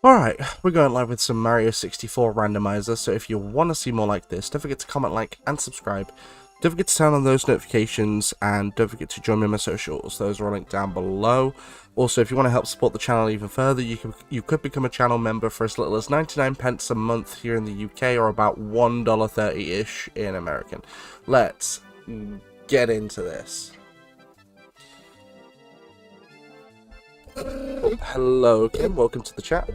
Alright, we're going live with some Mario 64 Randomizer, so if you want to see more like this, don't forget to comment, like, and subscribe. Don't forget to turn on those notifications, and don't forget to join me on my socials. Those are all linked down below. Also, if you want to help support the channel even further, you could become a channel member for as little as 99 pence a month here in the UK, or about $1.30-ish in American. Let's get into this. Hello, Kim. Welcome to the chat.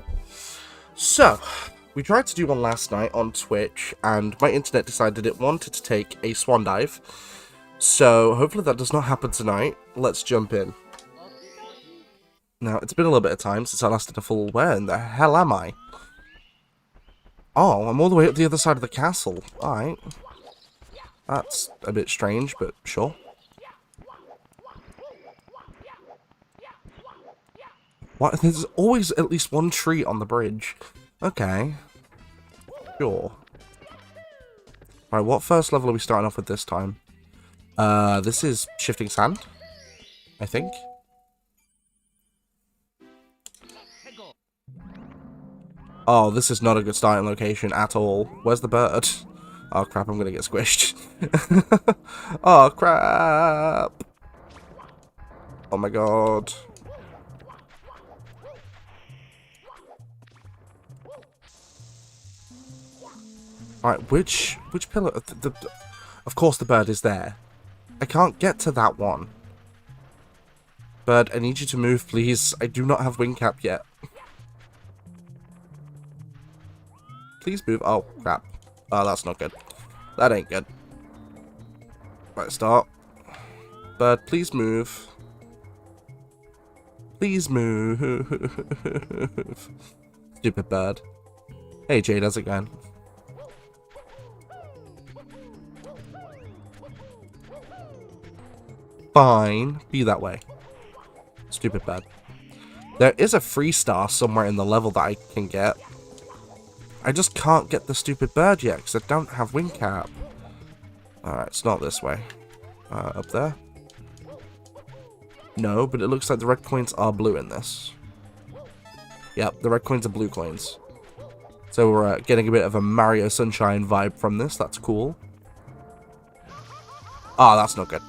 So, we tried to do one last night on Twitch, and my internet decided it wanted to take a swan dive. So, hopefully that does not happen tonight. Let's jump in. Now, it's been a little bit of time since I last did a full... Where in the hell am I? Oh, I'm all the way up the other side of the castle. Alright. That's a bit strange, but sure. What? There's always at least one tree on the bridge. Okay. Sure. Alright, what first level are we starting off with this time? This is Shifting Sand, I think. Oh, this is not a good starting location at all. Where's the bird? Oh crap, I'm gonna get squished. Oh crap! Oh my god. Alright, which pillar? Of course the bird is there. I can't get to that one. Bird, I need you to move, please. I do not have wing cap yet. Please move. Oh, crap. Oh, that's not good. That ain't good. Right, start. Bird, please move. Please move. Stupid bird. Hey, Jade, how's it going? Fine. Be that way. Stupid bird. There is a free star somewhere in the level that I can get. I just can't get the stupid bird yet because I don't have wing cap. Alright, it's not this way. Up there? No, but it looks like the red coins are blue in this. Yep, the red coins are blue coins. So we're getting a bit of a Mario Sunshine vibe from this. That's cool. Oh, that's not good.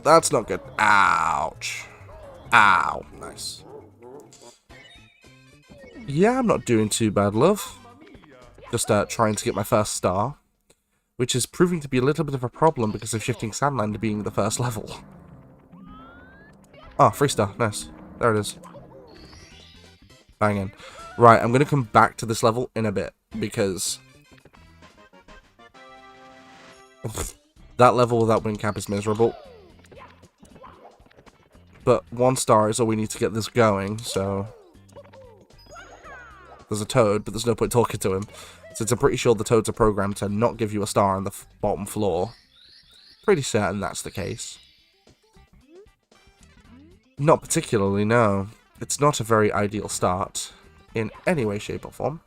That's not good. Ouch. Ow. Nice. Yeah, I'm not doing too bad, love. Just trying to get my first star, which is proving to be a little bit of a problem because of Shifting Sandland being the first level. Oh, free star. Nice. There it is. Banging. Right, I'm going to come back to this level in a bit because that level without wing cap is miserable. But 1 star is all we need to get this going, so... There's a toad, but there's no point talking to him. Since I'm pretty sure the toads are programmed to not give you a star on the bottom floor. Pretty certain that's the case. Not particularly, no. It's not a very ideal start. In any way, shape, or form.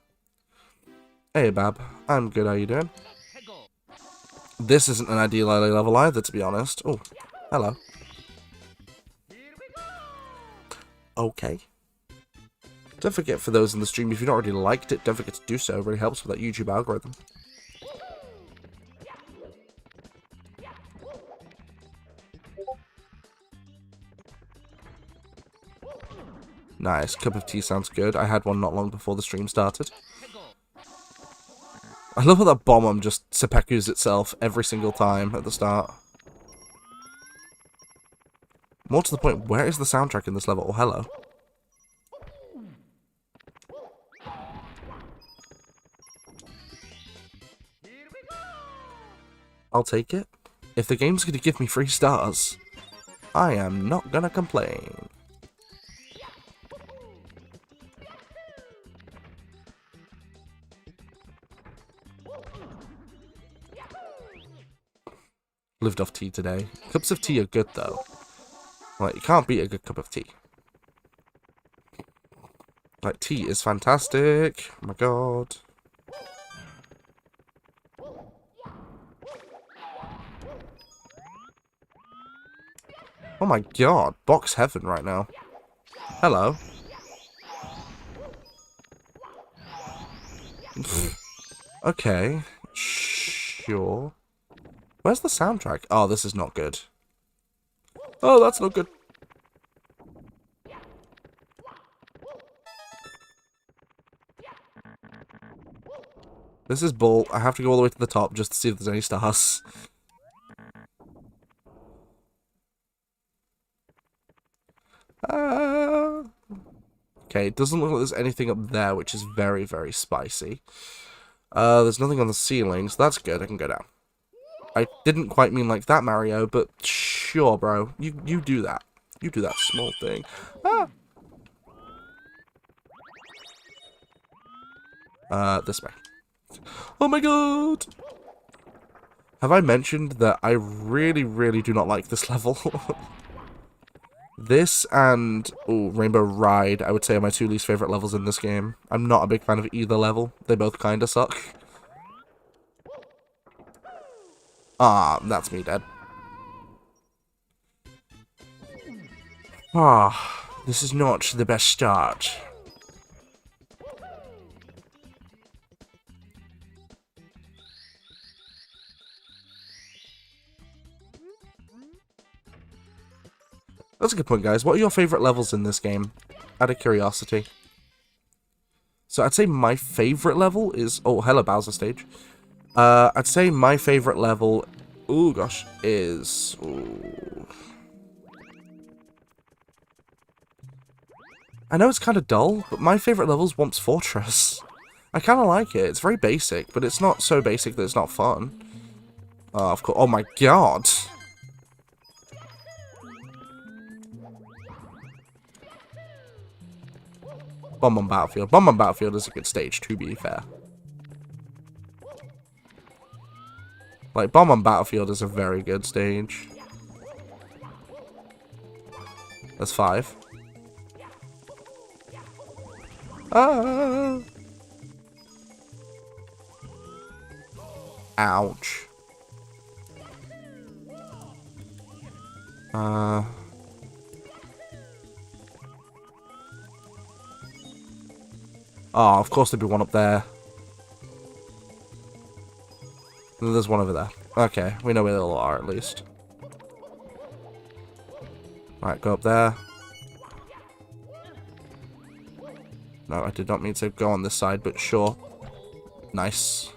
Hey, Bab. I'm good, how you doing? This isn't an ideal early level either, to be honest. Oh, hello. Okay. Don't forget, for those in the stream, if you've not already liked it, don't forget to do so. It really helps with that YouTube algorithm. Nice. Cup of tea sounds good. I had one not long before the stream started. I love how that bomb just seppukus itself every single time at the start. More to the point, where is the soundtrack in this level? Oh, hello. I'll take it. If the game's going to give me free stars, I am not going to complain. Lived off tea today. Cups of tea are good, though. Like, you can't beat a good cup of tea. Like, tea is fantastic. Oh my god. Oh my god, box heaven right now. Hello. Okay. Sure. Where's the soundtrack? Oh, this is not good. Oh, that's not good. This is bull. I have to go all the way to the top just to see if there's any stars. Okay, it doesn't look like there's anything up there, which is very, very spicy. There's nothing on the ceiling, so that's good. I can go down. I didn't quite mean like that, Mario, but sure, bro. You do that. You do that small thing. This way. Oh my god! Have I mentioned that I really, really do not like this level? This and Rainbow Ride, I would say, are my two least favorite levels in this game. I'm not a big fan of either level. They both kind of suck. Ah, that's me dead. Ah, this is not the best start. That's a good point, guys. What are your favorite levels in this game? Out of curiosity. So I'd say my favorite level is... Oh, hello, Bowser stage. I'd say my favorite level... Oh, gosh. Is... Ooh. I know it's kind of dull, but my favorite level is Womp's Fortress. I kind of like it. It's very basic, but it's not so basic that it's not fun. Of course. Oh, my God. Bomb on Battlefield. Bomb on Battlefield is a good stage, to be fair. Like, Bomb on Battlefield is a very good stage. That's 5. Ah! Ouch. Oh, of course there'd be one up there. There's one over there. Okay, we know where they all are at least. Alright, go up there. No, I did not mean to go on this side, but sure. Nice.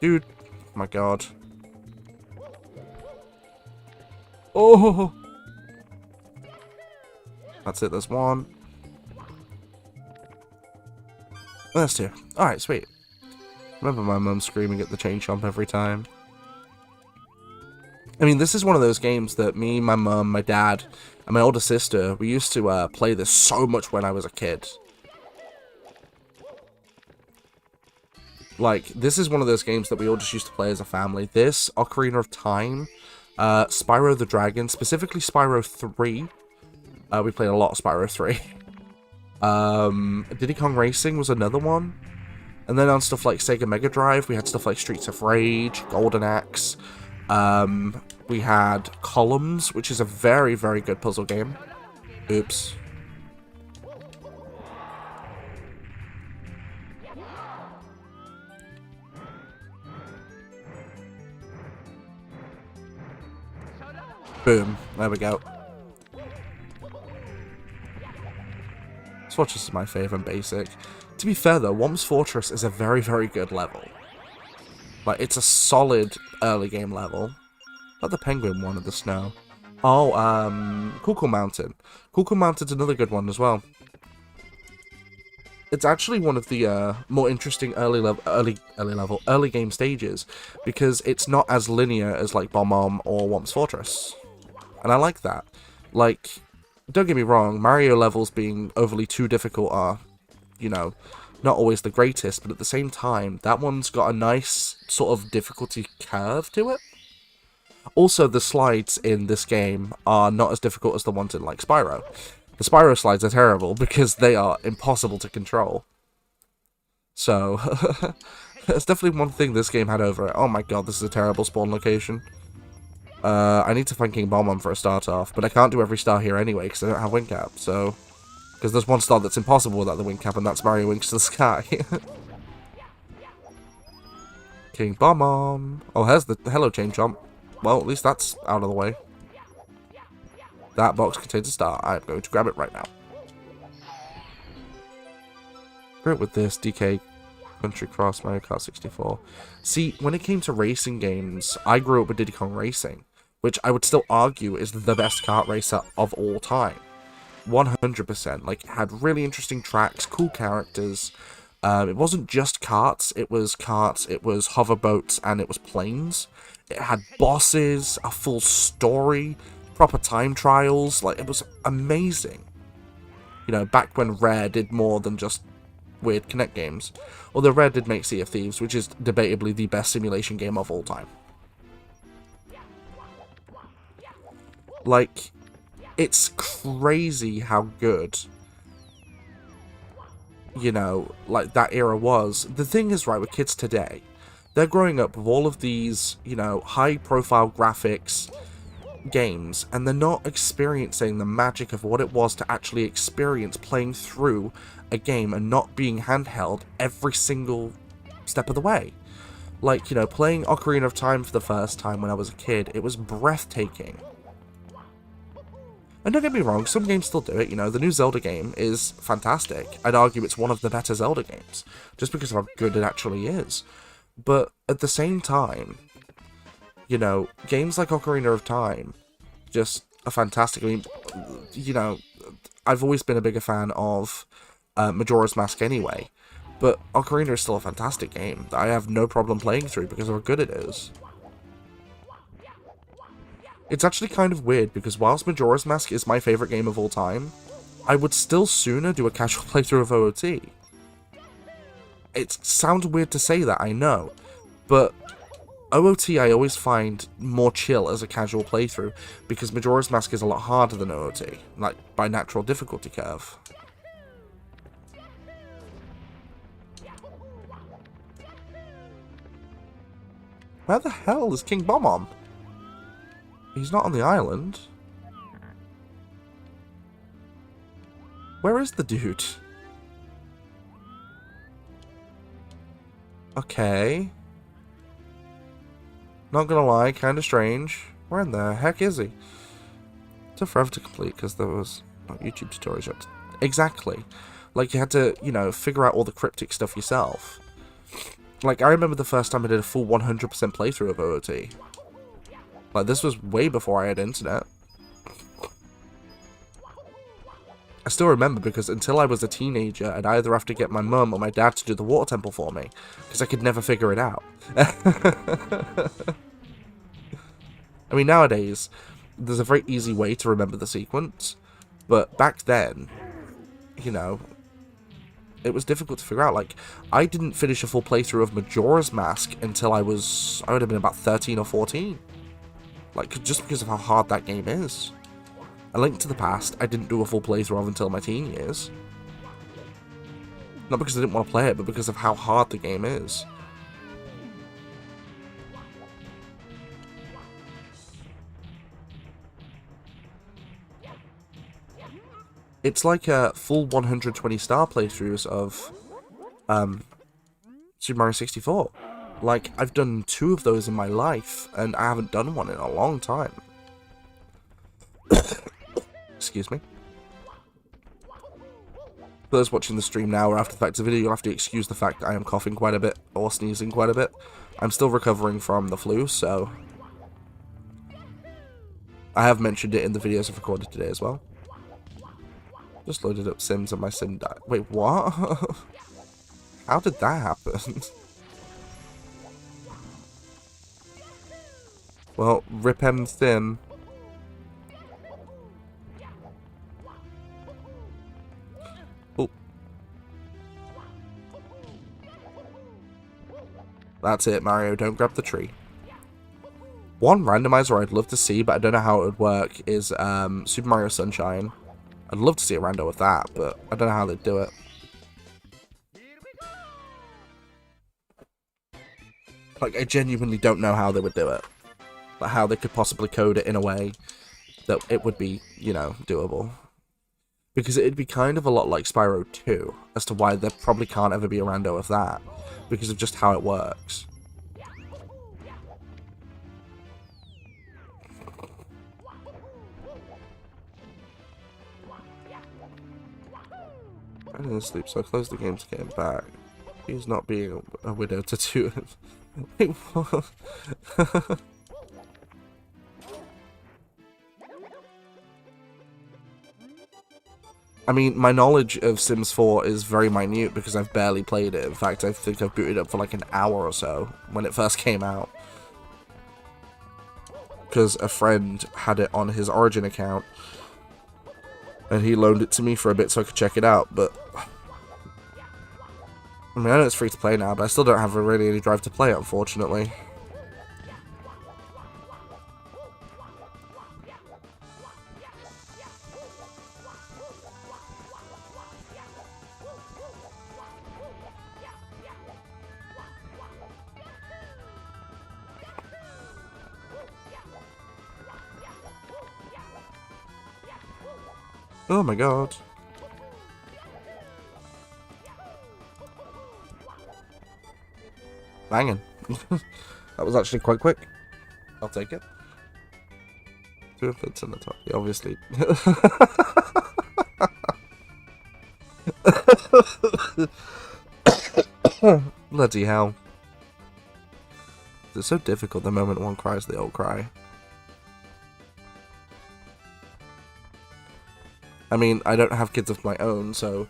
Dude. Oh my god. Oh! That's it, there's one. There's 2. Alright, sweet. Remember my mum screaming at the chain chomp every time. I mean, this is one of those games that me, my mum, my dad, and my older sister, we used to play this so much when I was a kid. Like, this is one of those games that we all just used to play as a family. This, Ocarina of Time, Spyro the Dragon, specifically Spyro 3. We played a lot of Spyro 3. Diddy Kong Racing was another one. And then on stuff like Sega Mega Drive, we had stuff like Streets of Rage, Golden Axe. We had Columns, which is a very, very good puzzle game. Oops. Boom. There we go. Fortress is my favourite basic. To be fair though, Womp's Fortress is a very, very good level. Like, it's a solid early game level. Not the penguin one of the snow. Oh, Cool Mountain. Cool Mountain's another good one as well. It's actually one of the more interesting early game stages, because it's not as linear as like Bomb or Womp's Fortress. And I like that. Like, don't get me wrong, Mario levels being overly too difficult are, you know, not always the greatest, but at the same time, that one's got a nice sort of difficulty curve to it. Also, the slides in this game are not as difficult as the ones in, like, Spyro. The Spyro slides are terrible because they are impossible to control. So, that's definitely one thing this game had over it. Oh my god, this is a terrible spawn location. I need to find King Bomb for a start off, but I can't do every star here anyway because I don't have wing cap, so... Because there's one star that's impossible without the wing cap, and that's Mario Winks to the Sky. King Bomb. Oh, here's the hello Chain Chomp. Well, at least that's out of the way. That box contains a star. I'm going to grab it right now. Great with this DK Country Cross Mario Kart 64. See, when it came to racing games, I grew up with Diddy Kong Racing, which I would still argue is the best kart racer of all time. 100%. Like, it had really interesting tracks, cool characters. It wasn't just karts, it was hoverboats, and it was planes. It had bosses, a full story, proper time trials. Like, it was amazing. You know, back when Rare did more than just weird Kinect games. Although Rare did make Sea of Thieves, which is debatably the best simulation game of all time. Like, it's crazy how good, you know, like, that era was. The thing is, right, with kids today, they're growing up with all of these, you know, high-profile graphics games, and they're not experiencing the magic of what it was to actually experience playing through a game and not being handheld every single step of the way. Like, you know, playing Ocarina of Time for the first time when I was a kid, it was breathtaking. And don't get me wrong, some games still do it, you know, the new Zelda game is fantastic. I'd argue it's one of the better Zelda games, just because of how good it actually is. But at the same time, you know, games like Ocarina of Time just are fantastic. I mean, you know, I've always been a bigger fan of Majora's Mask anyway, but Ocarina is still a fantastic game that I have no problem playing through because of how good it is. It's actually kind of weird, because whilst Majora's Mask is my favourite game of all time, I would still sooner do a casual playthrough of OOT. It sounds weird to say that, I know, but OOT I always find more chill as a casual playthrough, because Majora's Mask is a lot harder than OOT, like, by natural difficulty curve. Where the hell is King Bomb? He's not on the island. Where is the dude? Okay. Not gonna lie, kinda strange. Where in the heck is he? It took forever to complete because there was not YouTube tutorials yet. Exactly. Like, you had to, you know, figure out all the cryptic stuff yourself. Like, I remember the first time I did a full 100% playthrough of OOT. Like, this was way before I had internet. I still remember, because until I was a teenager, I'd either have to get my mum or my dad to do the water temple for me, because I could never figure it out. I mean, nowadays, there's a very easy way to remember the sequence, but back then, you know, it was difficult to figure out. Like, I didn't finish a full playthrough of Majora's Mask until I would have been about 13 or 14. Like, just because of how hard that game is. A Link to the Past, I didn't do a full playthrough of until my teen years. Not because I didn't want to play it, but because of how hard the game is. It's like a full 120 star playthroughs of Super Mario 64. Like, I've done 2 of those in my life, and I haven't done one in a long time. Excuse me. For those watching the stream now or after the fact of the video, you'll have to excuse the fact that I am coughing quite a bit, or sneezing quite a bit. I'm still recovering from the flu, so I have mentioned it in the videos I've recorded today as well. Just loaded up Sims and my Sim died. Wait, what? How did that happen? Well, rip him thin. Oh. That's it, Mario. Don't grab the tree. One randomizer I'd love to see, but I don't know how it would work, is Super Mario Sunshine. I'd love to see a rando with that, but I don't know how they'd do it. Like, I genuinely don't know how they would do it. Like, how they could possibly code it in a way that it would be, you know, doable. Because it'd be kind of a lot like Spyro 2, as to why there probably can't ever be a rando of that, because of just how it works. I didn't sleep, so I closed the game to get him back. He's not being a widow to do it. What? I mean, my knowledge of Sims 4 is very minute because I've barely played it. In fact, I think I've booted up for like an hour or so when it first came out. Because a friend had it on his Origin account and he loaned it to me for a bit so I could check it out, but I mean, I know it's free to play now, but I still don't have really any drive to play it, unfortunately. Oh my god. Banging. That was actually quite quick. I'll take it. 2 infants in the top. Yeah, obviously. Bloody hell. It's so difficult the moment one cries, they all cry. I mean, I don't have kids of my own, so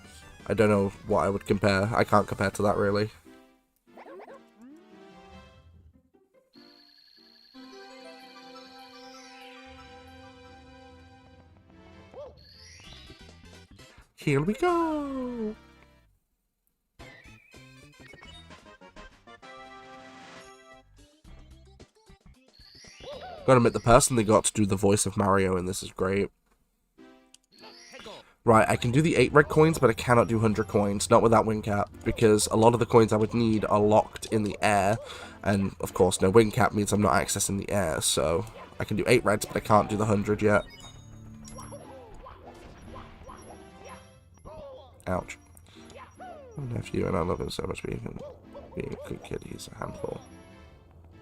I don't know what I would compare. I can't compare to that, really. Here we go! Gotta admit, the person they got to do the voice of Mario in this is great. Right, I can do the 8 red coins, but I cannot do 100 coins, not with that wing cap, because a lot of the coins I would need are locked in the air, and of course no wing cap means I'm not accessing the air, so I can do 8 reds, but I can't do the 100 yet. Ouch. My nephew and I love him so much, but even being a good kid, he's a handful.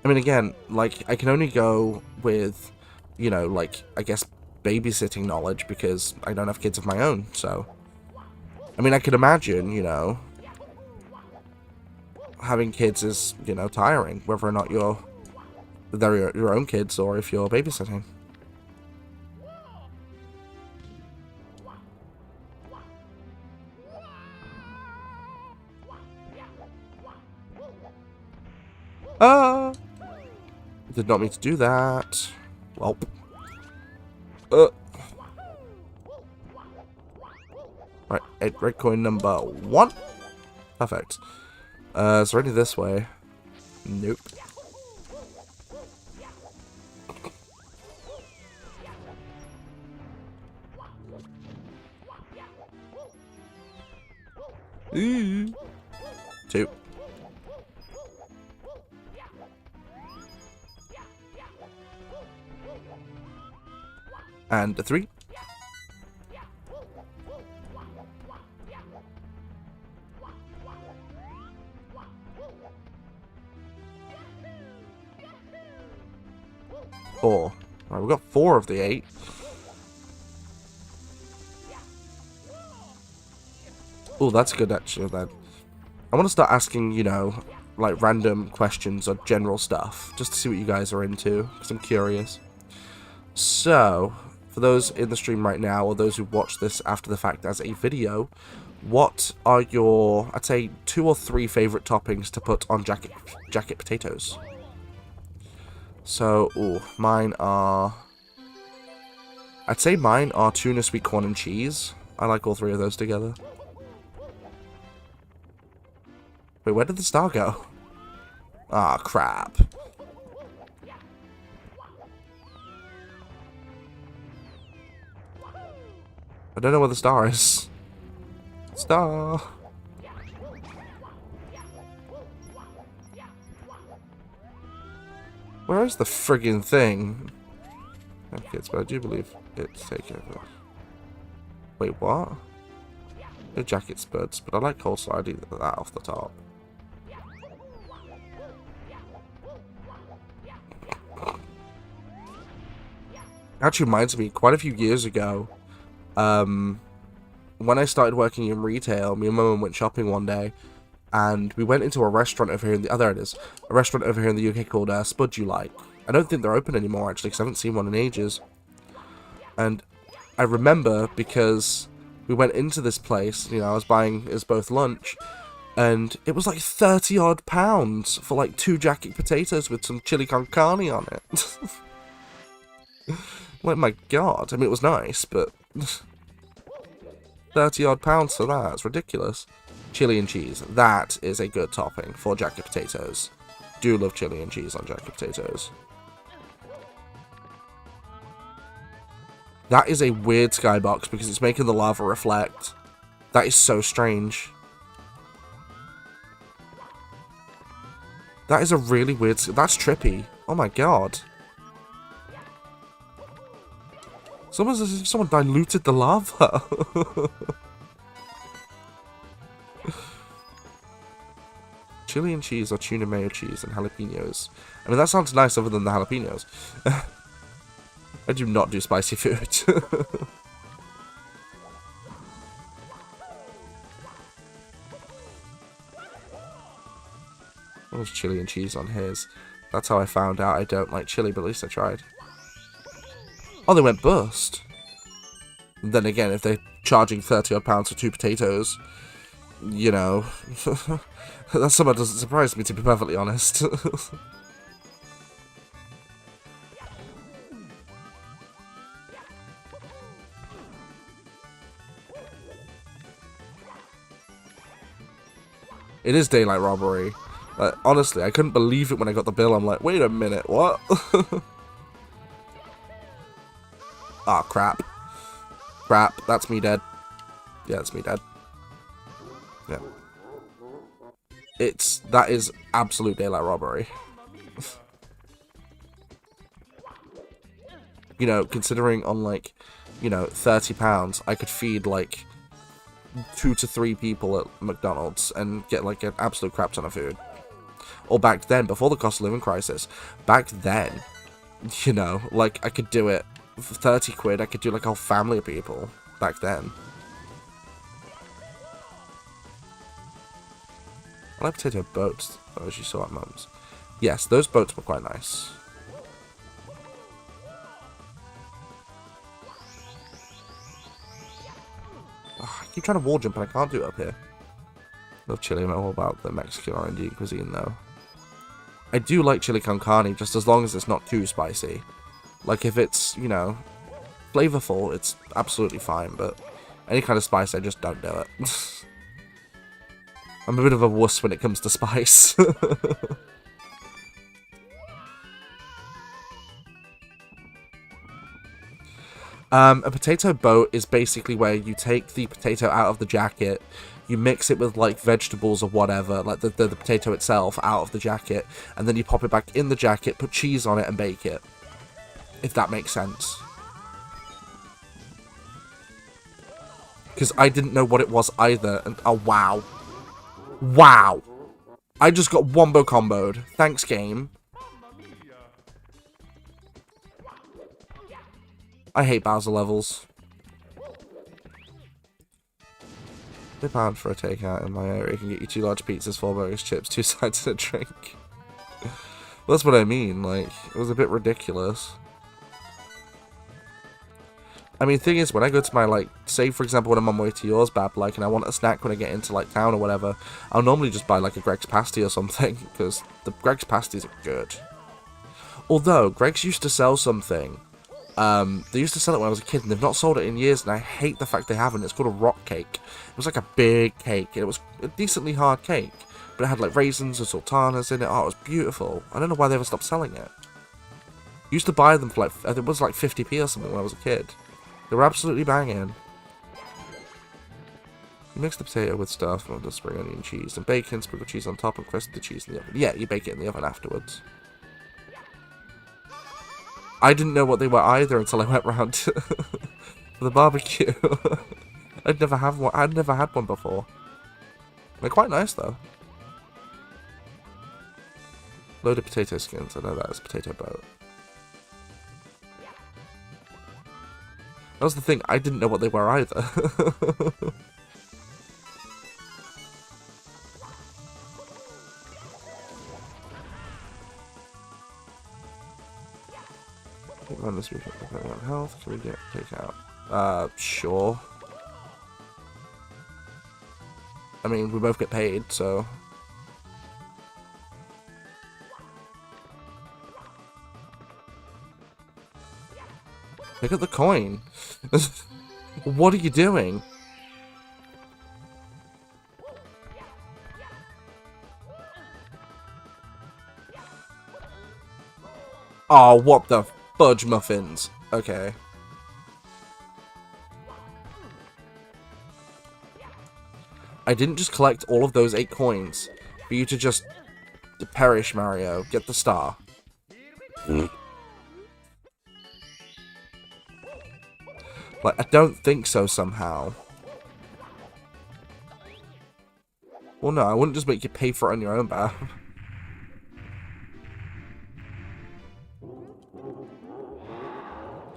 I mean, again, like, I can only go with, you know, like, I guess babysitting knowledge because I don't have kids of my own, so I mean, I could imagine, you know, having kids is, you know, tiring, whether or not they're your own kids or if you're babysitting. Ah! Did not mean to do that. Well. Right, 8 red coin number 1. Perfect. It's already this way. Nope. Ooh. 2. And a 3. Four. Alright, we've got 4 of the 8. Oh, that's good actually then. I want to start asking, you know, like random questions or general stuff, just to see what you guys are into, because I'm curious. So, for those in the stream right now, or those who watch this after the fact as a video, what are your, I'd say, 2 or 3 favourite toppings to put on jacket potatoes? So, ooh, mine are... I'd say mine are tuna, sweet corn, and cheese. I like all 3 of those together. Wait, where did the star go? Ah, crap. I don't know where the star is. Star! Where is the friggin' thing? Okay, but I do believe it's taken over. Wait, what? No jacket spuds, but I like coleslaw. I'd eat that off the top. Actually reminds me, quite a few years ago, when I started working in retail, me and my mum went shopping one day, and we went into a restaurant over here in the... Oh, there it is. A restaurant over here in the UK called Spud You Like. I don't think they're open anymore, actually, because I haven't seen one in ages. And I remember because we went into this place, you know, I was buying us both lunch, and it was like 30 odd pounds for like 2 jacket potatoes with some chili con carne on it. Like, my god. I mean, it was nice, but 30 odd pounds for that, it's ridiculous. Chili and cheese, that is a good topping for jacket potatoes. Do love chili and cheese on jacket potatoes. That is a weird skybox because it's making the lava reflect. That is so strange. That is a really weird... That's trippy. Oh my god. Someone diluted the lava. Chili and cheese or tuna mayo cheese and jalapenos. I mean, that sounds nice other than the jalapenos. I do not do spicy food. What was chili and cheese on his? That's how I found out I don't like chili, but at least I tried. Oh, they went bust. And then again, if they're charging 30 odd pounds for 2 potatoes, you know, that somehow doesn't surprise me, to be perfectly honest. It is daylight robbery. Like, honestly, I couldn't believe it when I got the bill. I'm like, wait a minute, what? Ah, crap. Crap, that's me dead. Yeah, that's me dead. Yeah. That is absolute daylight robbery. You know, considering on, like, you know, £30, I could feed, like, 2 to 3 people at McDonald's and get, like, an absolute crap ton of food. Or back then, before the cost of living crisis, back then, you know, like, I could do it for 30 quid, I could do, like, a whole family of people back then. I like potato boats, as you saw at Mum's. Yes, those boats were quite nice. Oh, I keep trying to wall jump and I can't do it up here. Love chili, I'm all about the Mexican or Indian cuisine, though. I do like chili con carne, just as long as it's not too spicy. Like, if it's, you know, flavorful, it's absolutely fine, but any kind of spice, I just don't do it. I'm a bit of a wuss when it comes to spice. A potato boat is basically where you take the potato out of the jacket, you mix it with, like, vegetables or whatever, like the potato itself out of the jacket, and then you pop it back in the jacket, put cheese on it, and bake it. If that makes sense. Because I didn't know what it was either, and oh, wow. Wow! I just got wombo comboed. Thanks, game. I hate Bowser levels. £1 for a takeout in my area. You can get you 2 large pizzas, 4 burgers, chips, 2 sides and a drink. Well, that's what I mean. Like, it was a bit ridiculous. I mean, the thing is, when I go to my, like, say, for example, when I'm on my way to yours, Bab, like, and I want a snack when I get into, like, town or whatever, I'll normally just buy, like, a Greg's Pasty or something, because the Greg's Pasties are good. Although, Greg's used to sell something. They used to sell it when I was a kid, and they've not sold it in years, and I hate the fact they haven't. It's called a rock cake. It was like a big cake, and it was a decently hard cake, but it had, like, raisins and sultanas in it. Oh, it was beautiful. I don't know why they ever stopped selling it. Used to buy them for, like, I think it was, like, 50p or something when I was a kid. They were absolutely banging. You mix the potato with stuff, with the spring onion cheese and bacon, sprinkle cheese on top, and crust the cheese in the oven. Yeah, you bake it in the oven afterwards. I didn't know what they were either until I went round for the barbecue. I'd never had one before. They're quite nice though. Loaded potato skins. I know that is a potato boat. That was the thing, I didn't know what they were either. Run this week on health, can we get take out? Sure. I mean, we both get paid, so... Pick up the coin. What are you doing? Oh, what the fudge muffins. Okay. I didn't just collect all of those 8 coins for you to just perish, Mario. Get the star. Like, I don't think so somehow. Well, no, I wouldn't just make you pay for it on your own behalf.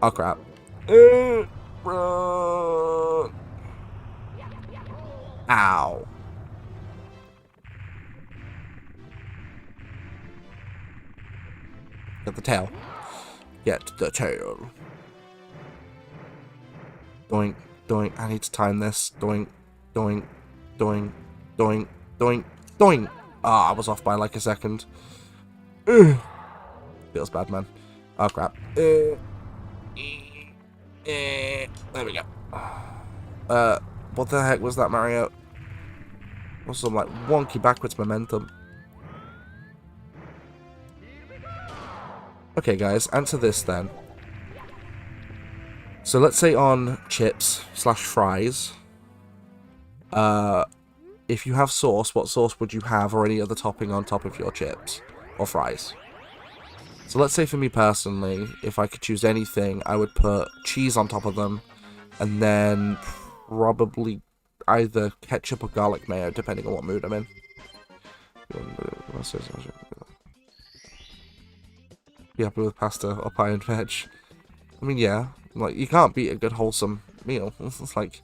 Oh, crap. Run. Ow. Get the tail. Get the tail. Doink, doink. I need to time this. Doink, doink, doink, doink, doink, doink. Ah, I was off by like a second. Feels bad, man. Oh, crap. There we go. What the heck was that, Mario? Was some like wonky backwards momentum. Okay, guys, answer this then. So let's say on chips / fries, if you have sauce, what sauce would you have, or any other topping on top of your chips or fries? So let's say for me personally, if I could choose anything, I would put cheese on top of them, and then probably either ketchup or garlic mayo, depending on what mood I'm in. Be happy with pasta or pie and veg. I mean, yeah, like, you can't beat a good wholesome meal. It's like,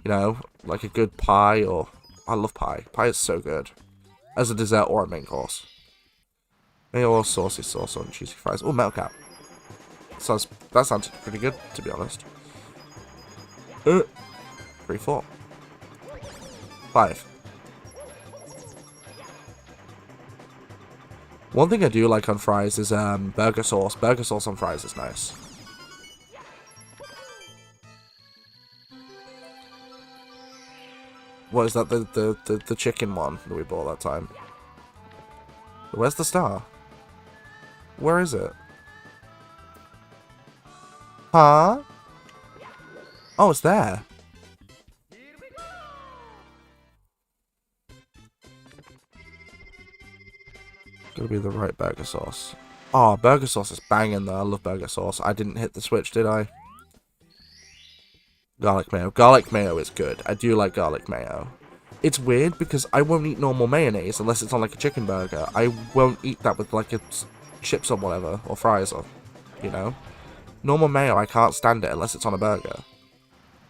you know, like a good pie, or... I love pie. Pie is so good. As a dessert or a main course. Mayo or saucy sauce on cheesy fries. Oh, metal cap. That sounds pretty good, to be honest. 3, 4. 5. One thing I do like on fries is burger sauce. Burger sauce on fries is nice. What is that? The chicken one that we bought that time. Where's the star? Where is it? Huh? Oh, it's there. Gotta be the right burger sauce. Oh, burger sauce is banging though. I love burger sauce. I didn't hit the switch, did I? Garlic mayo. Garlic mayo is good. I do like garlic mayo. It's weird because I won't eat normal mayonnaise unless it's on like a chicken burger. I won't eat that with like chips or whatever, or fries, or, you know. Normal mayo, I can't stand it unless it's on a burger.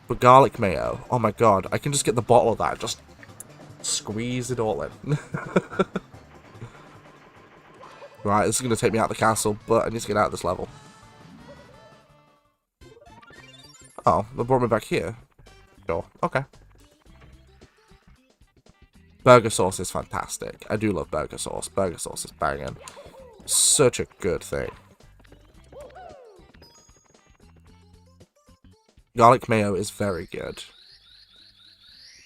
But garlic mayo, oh my god, I can just get the bottle of that, just squeeze it all in. Right, this is going to take me out of the castle, but I need to get out of this level. Oh, they brought me back here. Sure, okay. Burger sauce is fantastic. I do love burger sauce. Burger sauce is banging. Such a good thing. Garlic mayo is very good.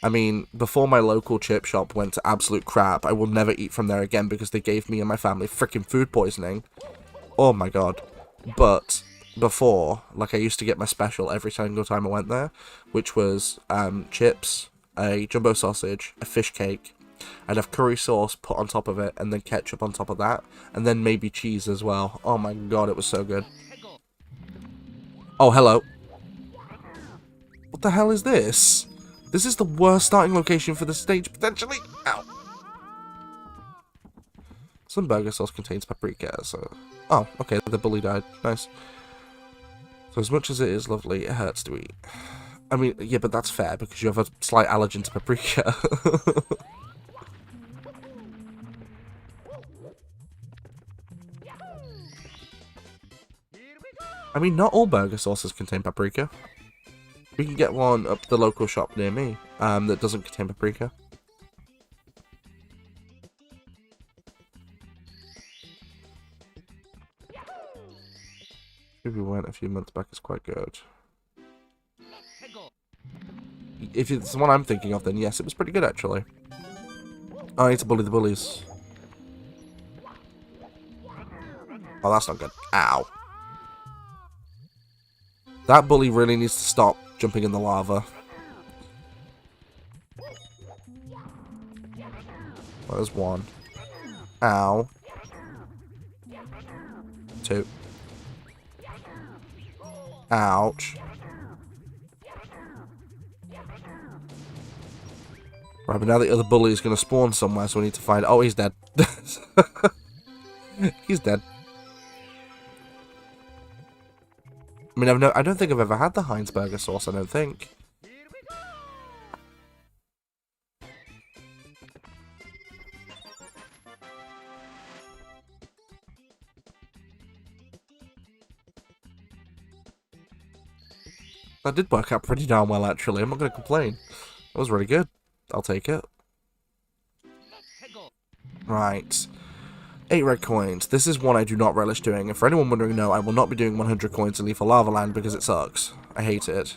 I mean, before my local chip shop went to absolute crap, I will never eat from there again because they gave me and my family freaking food poisoning. Oh my god. But before, like, I used to get my special every single time I went there, which was chips, a jumbo sausage, a fish cake. I'd have curry sauce put on top of it, and then ketchup on top of that, and then maybe cheese as well. Oh my god, it was so good. Oh, hello. What the hell is this? This is the worst starting location for the stage, potentially. Ow. Some burger sauce contains paprika, so... Oh, okay, the bully died. Nice. So as much as it is lovely, it hurts to eat. I mean, yeah, but that's fair because you have a slight allergen to paprika. I mean, not all burger sauces contain paprika. We can get one up the local shop near me that doesn't contain paprika. If we went a few months back, it's quite good. If it's the one I'm thinking of, then yes, it was pretty good actually. Oh, I need to bully the bullies. Oh, that's not good. Ow. That bully really needs to stop jumping in the lava. Well, there's one. Ow. Two. Ouch. Right, but now the other bully is going to spawn somewhere, so we need to find... Oh, he's dead. He's dead. I mean, I don't think I've ever had the Heinz burger sauce, I don't think. That did work out pretty darn well, actually. I'm not going to complain. That was really good. I'll take it. Right. 8 red coins. This is one I do not relish doing. And for anyone wondering, no, I will not be doing 100 coins in Lethal Lava Land because it sucks. I hate it.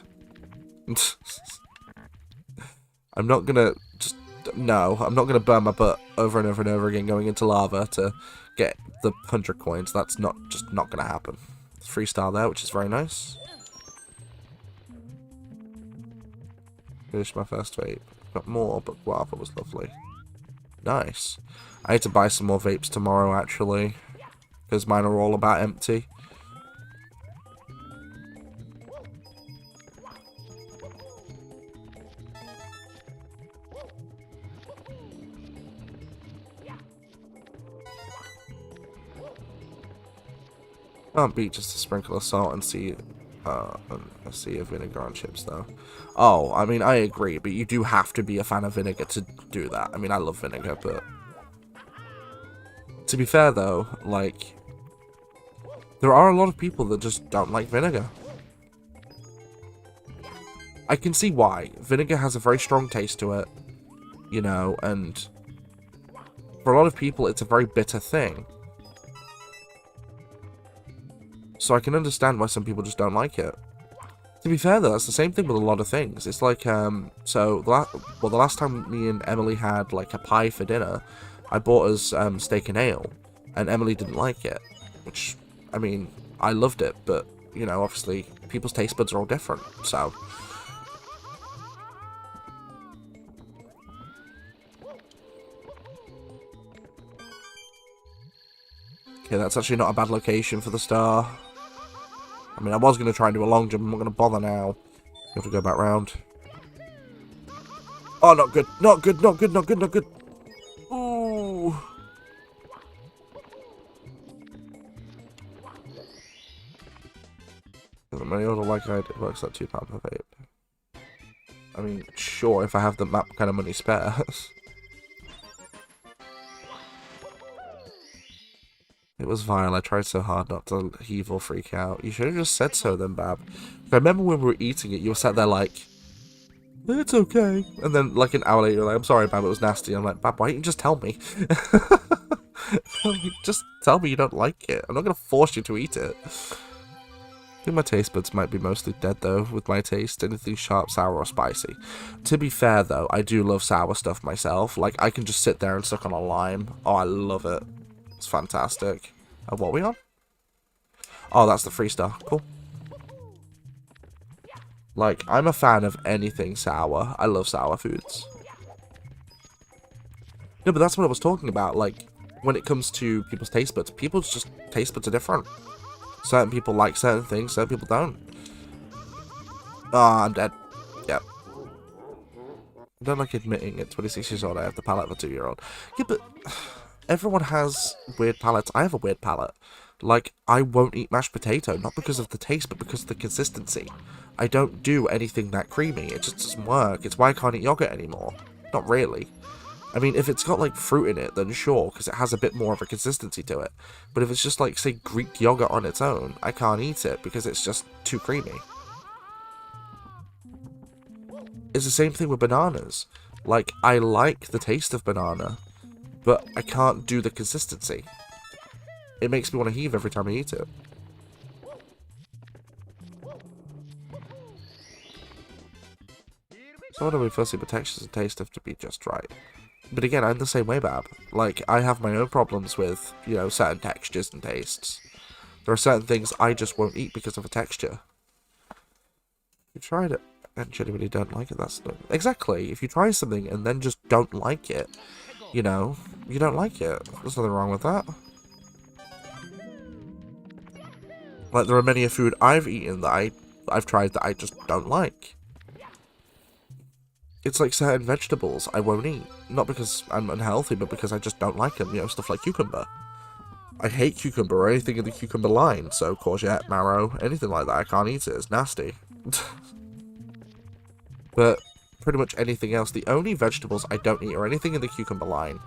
I'm not gonna just... No, I'm not gonna burn my butt over and over and over again going into lava to get the 100 coins. That's just not gonna happen. 3-star there, which is very nice. Finished my first vape. Got more, but guava was lovely. Nice. I need to buy some more vapes tomorrow, actually, because mine are all about empty. Can't beat just a sprinkle of salt and see a sea of vinegar on chips, though. Oh, I mean, I agree, but you do have to be a fan of vinegar to do that. I mean, I love vinegar, but... To be fair, though, like... There are a lot of people that just don't like vinegar. I can see why. Vinegar has a very strong taste to it, you know, and... For a lot of people, it's a very bitter thing. So I can understand why some people just don't like it. To be fair, though, that's the same thing with a lot of things. It's like, so, the last time me and Emily had, like, a pie for dinner, I bought us steak and ale, and Emily didn't like it. Which, I mean, I loved it, but, you know, obviously, people's taste buds are all different, so... Okay, that's actually not a bad location for the star. I mean, I was going to try and do a long jump. I'm not going to bother now. You have to go back round. Oh, not good. Not good, not good, not good, not good. Ooh. My order like it works at £2 per vape. I mean, sure, if I have the map kind of money spare. It was vile. I tried so hard not to heave or freak out. You should have just said so then, Bab. I remember when we were eating it, you were sat there like, it's okay. And then like an hour later, you're like, I'm sorry, Bab, it was nasty. I'm like, Bab, why don't you just tell me? Just tell me you don't like it. I'm not going to force you to eat it. I think my taste buds might be mostly dead, though, with my taste. Anything sharp, sour, or spicy. To be fair, though, I do love sour stuff myself. Like, I can just sit there and suck on a lime. Oh, I love it. It's fantastic. What are we on? Oh, that's the 3-star. Cool. Like, I'm a fan of anything sour. I love sour foods. No, but that's what I was talking about. Like, when it comes to people's taste buds, people's just taste buds are different. Certain people like certain things, certain people don't. Ah, I'm dead. Yep. I don't like admitting at 26 years old I have the palate of a 2-year-old. Yeah, but... everyone has weird palates. I have a weird palate. Like, I won't eat mashed potato, not because of the taste, but because of the consistency. I don't do anything that creamy. It just doesn't work. It's why I can't eat yogurt anymore. Not really. I mean, if it's got, like, fruit in it, then sure, because it has a bit more of a consistency to it. But if it's just, like, say, Greek yogurt on its own, I can't eat it because it's just too creamy. It's the same thing with bananas. Like, I like the taste of banana, but I can't do the consistency. It makes me want to heave every time I eat it. So what do we firstly, but textures and taste have to be just right. But again, I'm the same way, Bab. Like, I have my own problems with, you know, certain textures and tastes. There are certain things I just won't eat because of a texture. You tried it and genuinely don't like it, that's... Exactly, if you try something and then just don't like it, you know, you don't like it. There's nothing wrong with that. Like, there are many a food I've eaten that I've tried that I just don't like. It's like certain vegetables I won't eat. Not because I'm unhealthy, but because I just don't like them. You know, stuff like cucumber. I hate cucumber or anything in the cucumber line. So courgette, marrow, anything like that, I can't eat it. It's nasty. But pretty much anything else. The only vegetables I don't eat are anything in the cucumber line.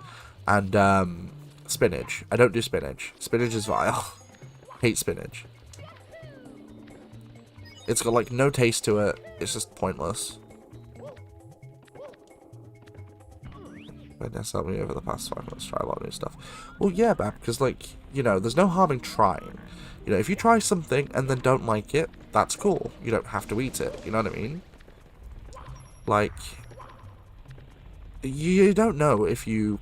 And spinach. I don't do spinach. Spinach is vile. Hate spinach. It's got like no taste to it. It's just pointless. That's helped me over the past 5 months try a lot of new stuff. Well, yeah, Bab, because, like, you know, there's no harm in trying. You know, if you try something and then don't like it, that's cool. You don't have to eat it, you know what I mean? Like, you don't know if you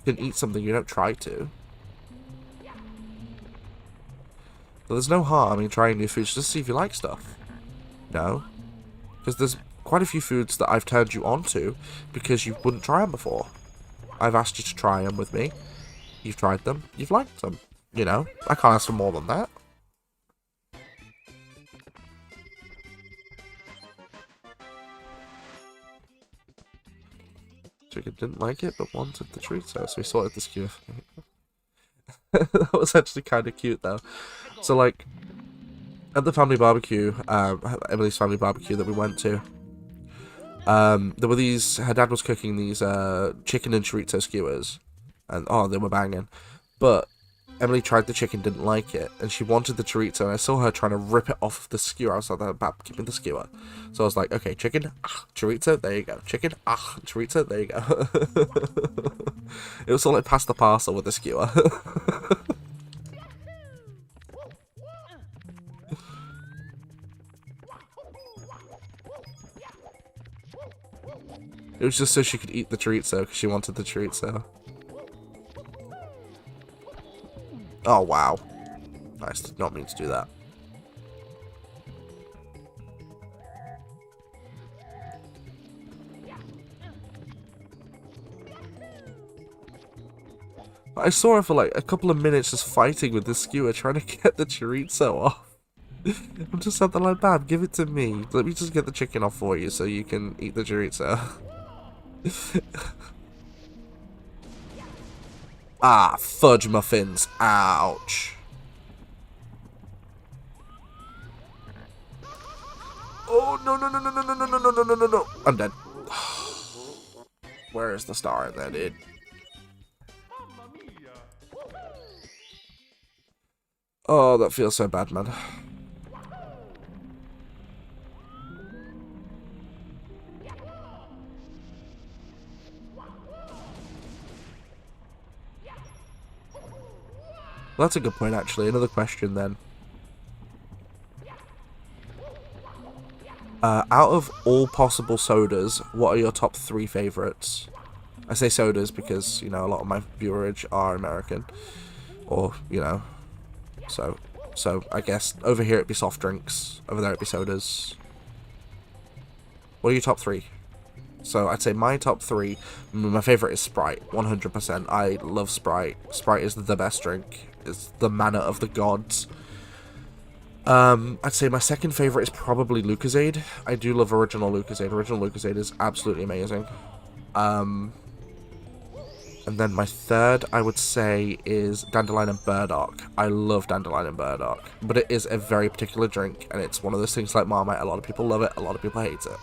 can eat something you don't try to. But there's no harm in trying new foods just to see if you like stuff. No? Because there's quite a few foods that I've turned you on to because you wouldn't try them before. I've asked you to try them with me. You've tried them. You've liked them. You know, I can't ask for more than that. Chicken didn't like it, but wanted the chorizo, so we sorted the skewer. That was actually kind of cute, though. So, like, at the family barbecue, Emily's family barbecue that we went to, there were these, her dad was cooking these chicken and chorizo skewers, and oh, they were banging. But Emily tried the chicken, didn't like it, and she wanted the chorizo, and I saw her trying to rip it off of the skewer. I was like, Bab, give me the skewer. So I was like, okay, chicken, chorizo, there you go. Chicken, chorizo, there you go. It was all like past the parcel with the skewer. It was just so she could eat the chorizo, because she wanted the chorizo. Oh, wow. Nice, did not mean to do that. I saw her for like a couple of minutes just fighting with the skewer, trying to get the chorizo off. I'm just something like, Bab, give it to me. Let me just get the chicken off for you so you can eat the chorizo. Ah, fudge muffins. Ouch. Oh, no, no, no, no, no, no, no, no, no, no, no, no, no. I'm dead. Where is the star in there, dude? Oh, that feels so bad, man. Well, that's a good point, actually. Another question, then. Out of all possible sodas, what are your top 3 favourites? I say sodas because, you know, a lot of my viewerage are American. Or, you know, so I guess over here it'd be soft drinks, over there it'd be sodas. What are your top 3? So I'd say my top 3, my favourite is Sprite, 100%. I love Sprite. Sprite is the best drink. It's the manna of the gods. I'd say my second favourite is probably Lucozade. I do love original Lucozade. Original Lucozade is absolutely amazing. And then my third, I would say, is Dandelion and Burdock. I love Dandelion and Burdock, but it is a very particular drink, and it's one of those things like Marmite. A lot of people love it, a lot of people hate it.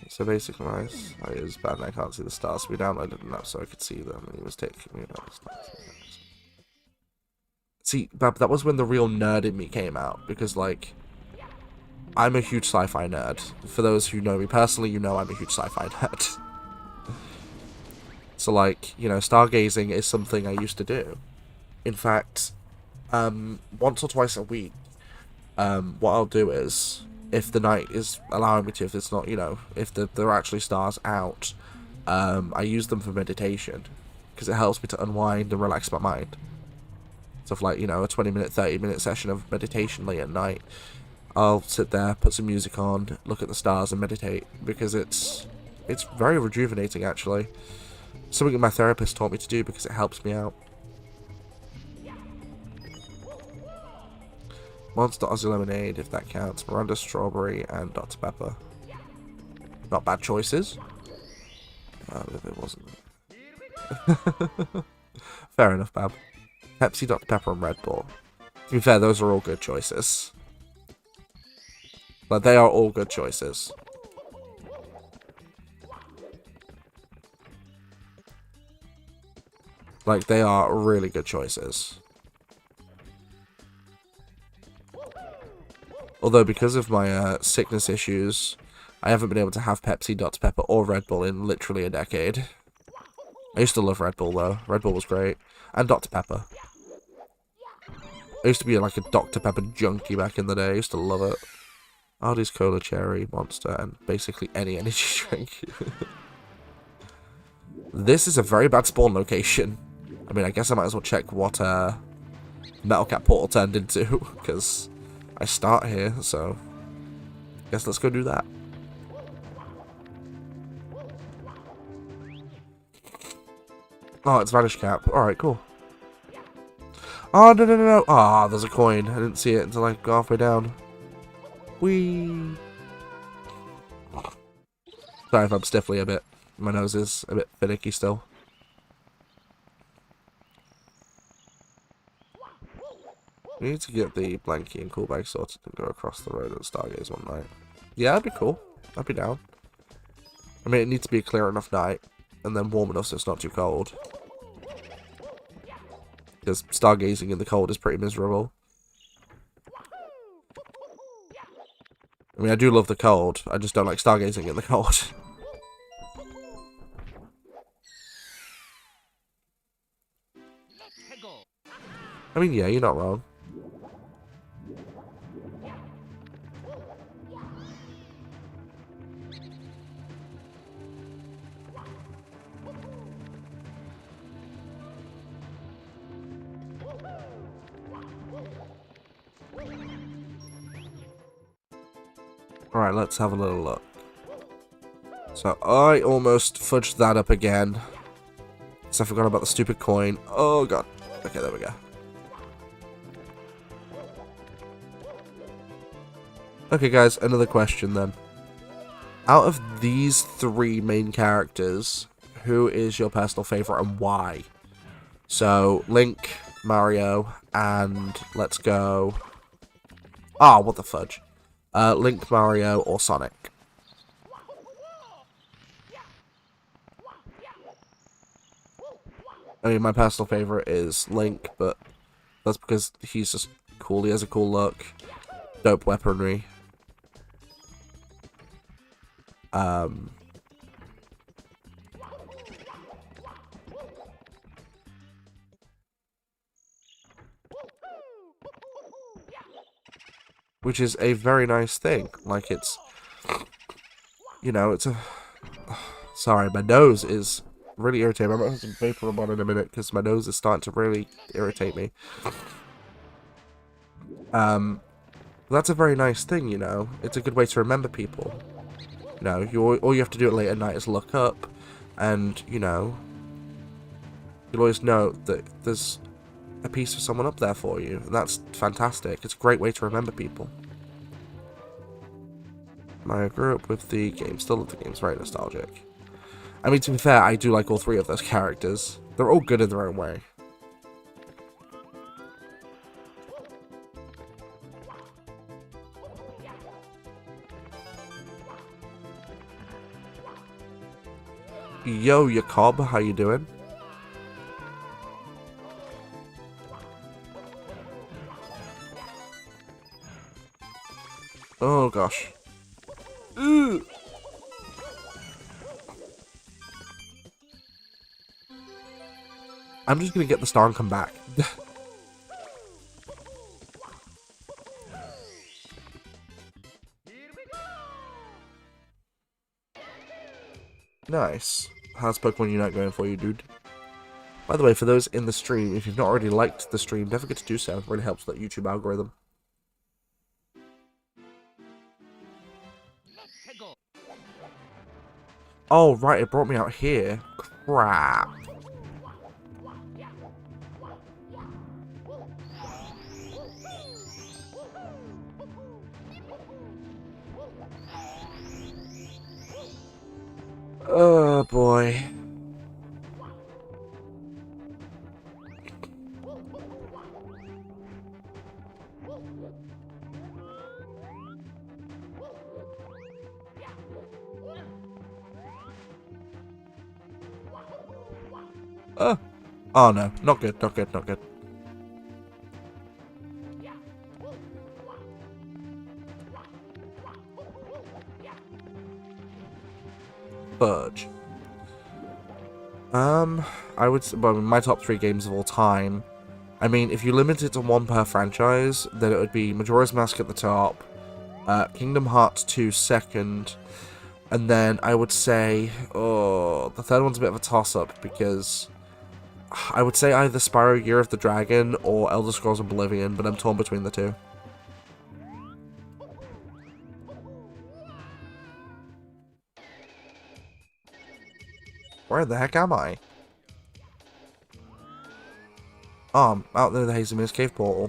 So basically, nice. It is bad and I can't see the stars. We downloaded enough so I could see them, and he was taking me about the stars. See, that was when the real nerd in me came out, because, like, I'm a huge sci-fi nerd. For those who know me personally, you know I'm a huge sci-fi nerd. So, like, you know, stargazing is something I used to do. In fact, once or twice a week, what I'll do is, if the night is allowing me to, if it's not, you know, if there are actually stars out, I use them for meditation, because it helps me to unwind and relax my mind. Stuff like, you know, a 20-minute, 30-minute session of meditation late at night. I'll sit there, put some music on, look at the stars and meditate, because it's very rejuvenating, actually. Something that my therapist taught me to do because it helps me out. Monster Aussie Lemonade, if that counts. Miranda Strawberry and Dr. Pepper. Not bad choices. If it wasn't. Fair enough, Bab. Pepsi, Dr. Pepper, and Red Bull. To be fair, those are all good choices. Like, they are all good choices. Like, they are really good choices. Although, because of my sickness issues, I haven't been able to have Pepsi, Dr. Pepper, or Red Bull in literally a decade. I used to love Red Bull, though. Red Bull was great. And Dr. Pepper. I used to be like a Dr. Pepper junkie back in the day. I used to love it. Aldi's Cola, Cherry, Monster, and basically any energy drink. This is a very bad spawn location. I mean, I guess I might as well check what Metal Cat Portal turned into, because I start here, so I guess let's go do that. Oh, it's Vanish Cap. Alright, cool. Oh, no. Ah, there's a coin. I didn't see it until I got halfway down. Whee! Sorry if I'm stiffly a bit. My nose is a bit finicky still. We need to get the Blanky and Cool Bag sorted and go across the road and stargaze one night. Yeah, that'd be cool. I'd be down. I mean, it needs to be a clear enough night, and then warm enough so it's not too cold. Because stargazing in the cold is pretty miserable. I mean, I do love the cold. I just don't like stargazing in the cold. I mean, yeah, you're not wrong. Alright, let's have a little look. So, I almost fudged that up again. So I forgot about the stupid coin. Oh, God. Okay, there we go. Okay, guys, another question then. Out of these three main characters, who is your personal favorite and why? So, Link, Mario, and let's go... Ah, what the fudge. Link, Mario, or Sonic. I mean, my personal favorite is Link, but that's because he's just cool. He has a cool look, dope weaponry. Which is a very nice thing. Like, it's, you know, it's a... Sorry, my nose is really irritating. I might have some vapor on in a minute because my nose is starting to really irritate me. That's a very nice thing, you know. It's a good way to remember people. You know, all you have to do late at night is look up, and, you know, you'll always know that there's a piece of someone up there for you, and that's fantastic. It's a great way to remember people. I grew up with the game, still love the games, very nostalgic. I mean, to be fair, I do like all three of those characters. They're all good in their own way. Yo, Yacob, how you doing? Oh gosh. Ugh. I'm just gonna get the star and come back. Nice. How's Pokemon Unite going for you, dude? By the way, for those in the stream, if you've not already liked the stream, don't forget to do so. It really helps that YouTube algorithm. Oh, right, it brought me out here. Crap. Oh, boy. Oh no, not good, not good, not good. Fudge. I would say, well, my top 3 games of all time. I mean, if you limit it to one per franchise, then it would be Majora's Mask at the top, Kingdom Hearts 2 second, and then I would say, oh, the third one's a bit of a toss-up because I would say either Spyro Year of the Dragon or Elder Scrolls Oblivion, but I'm torn between the two. Where the heck am I? Oh, I'm out there in the Hazy Maze Cave portal.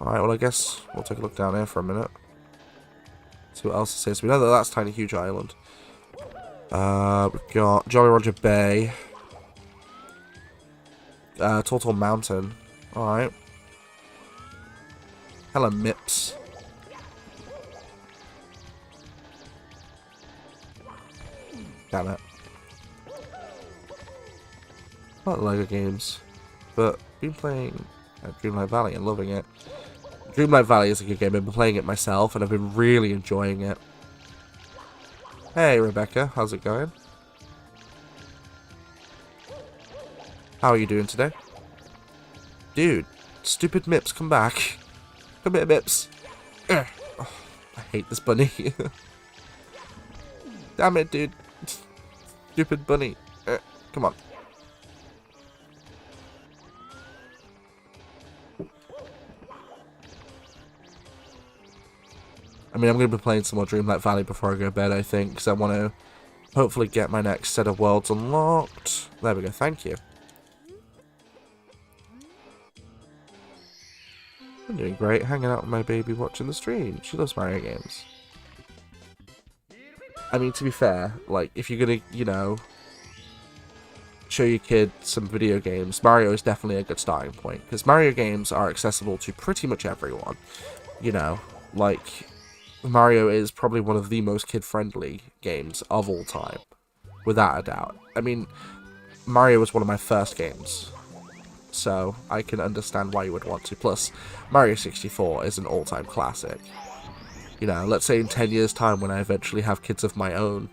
Alright, well I guess we'll take a look down here for a minute. See what else it says. We know that that's Tiny Huge Island. We've got Jolly Roger Bay. Turtle Mountain. Alright. Hello, Mips. Damn it. I like LEGO games, but I've been playing Dreamlight Valley and loving it. Dreamlight Valley is a good game. I've been playing it myself, and I've been really enjoying it. Hey, Rebecca. How's it going? How are you doing today? Dude, stupid Mips, come back. Come here, Mips. Ugh. Oh, I hate this bunny. Damn it, dude. Stupid bunny. Come on. I mean, I'm going to be playing some more Dreamlight Valley before I go to bed, I think, because I want to hopefully get my next set of worlds unlocked. There we go, thank you. I'm doing great, hanging out with my baby, watching the stream. She loves Mario games. I mean, to be fair, like, if you're going to, you know, show your kid some video games, Mario is definitely a good starting point, because Mario games are accessible to pretty much everyone. You know, like, Mario is probably one of the most kid-friendly games of all time, without a doubt. I mean, Mario was one of my first games, so I can understand why you would want to. Plus, Mario 64 is an all-time classic. You know, let's say in 10 years' time when I eventually have kids of my own,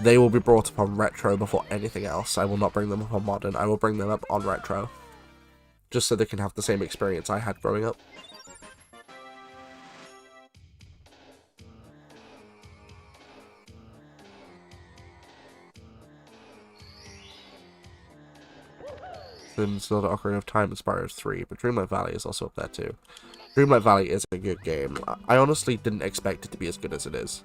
they will be brought up on retro before anything else. I will not bring them up on modern, I will bring them up on retro. Just so they can have the same experience I had growing up. Sims not Ocarina of Time and Spyro 3, but Dreamlight Valley is also up there too. Dreamlight Valley is a good game. I honestly didn't expect it to be as good as it is.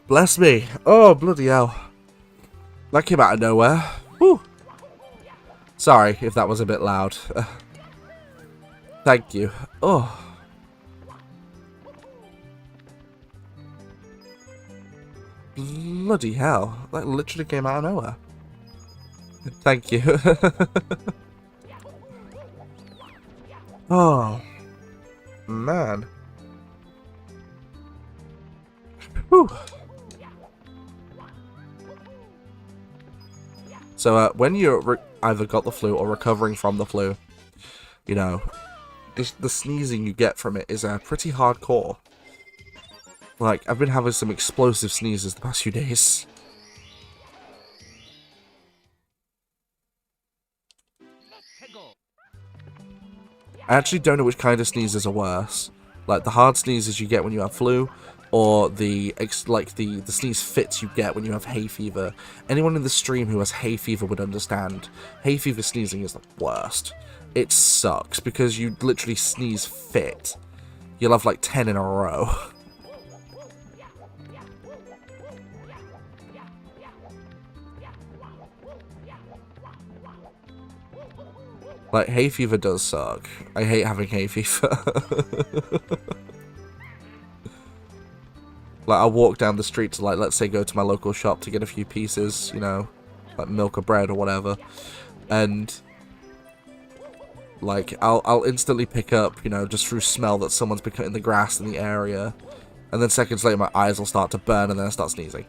Bless me. Oh, bloody hell. That came out of nowhere. Whew. Sorry if that was a bit loud. Thank you. Oh. Bloody hell. That literally came out of nowhere. Thank you. Oh. Man. Whew. So, when you're either got the flu or recovering from the flu, you know, the sneezing you get from it is pretty hardcore. Like, I've been having some explosive sneezes the past few days. I actually don't know which kind of sneezes are worse. Like, the hard sneezes you get when you have flu, or the sneeze fits you get when you have hay fever. Anyone in the stream who has hay fever would understand. Hay fever sneezing is the worst. It sucks, because you literally sneeze fit. You'll have like 10 in a row. Like, hay fever does suck. I hate having hay fever. Like, I'll walk down the street to, like, let's say go to my local shop to get a few pieces, you know, like milk or bread or whatever. And, like, I'll instantly pick up, you know, just through smell that someone's been cutting the grass in the area. And then seconds later my eyes will start to burn and then I start sneezing.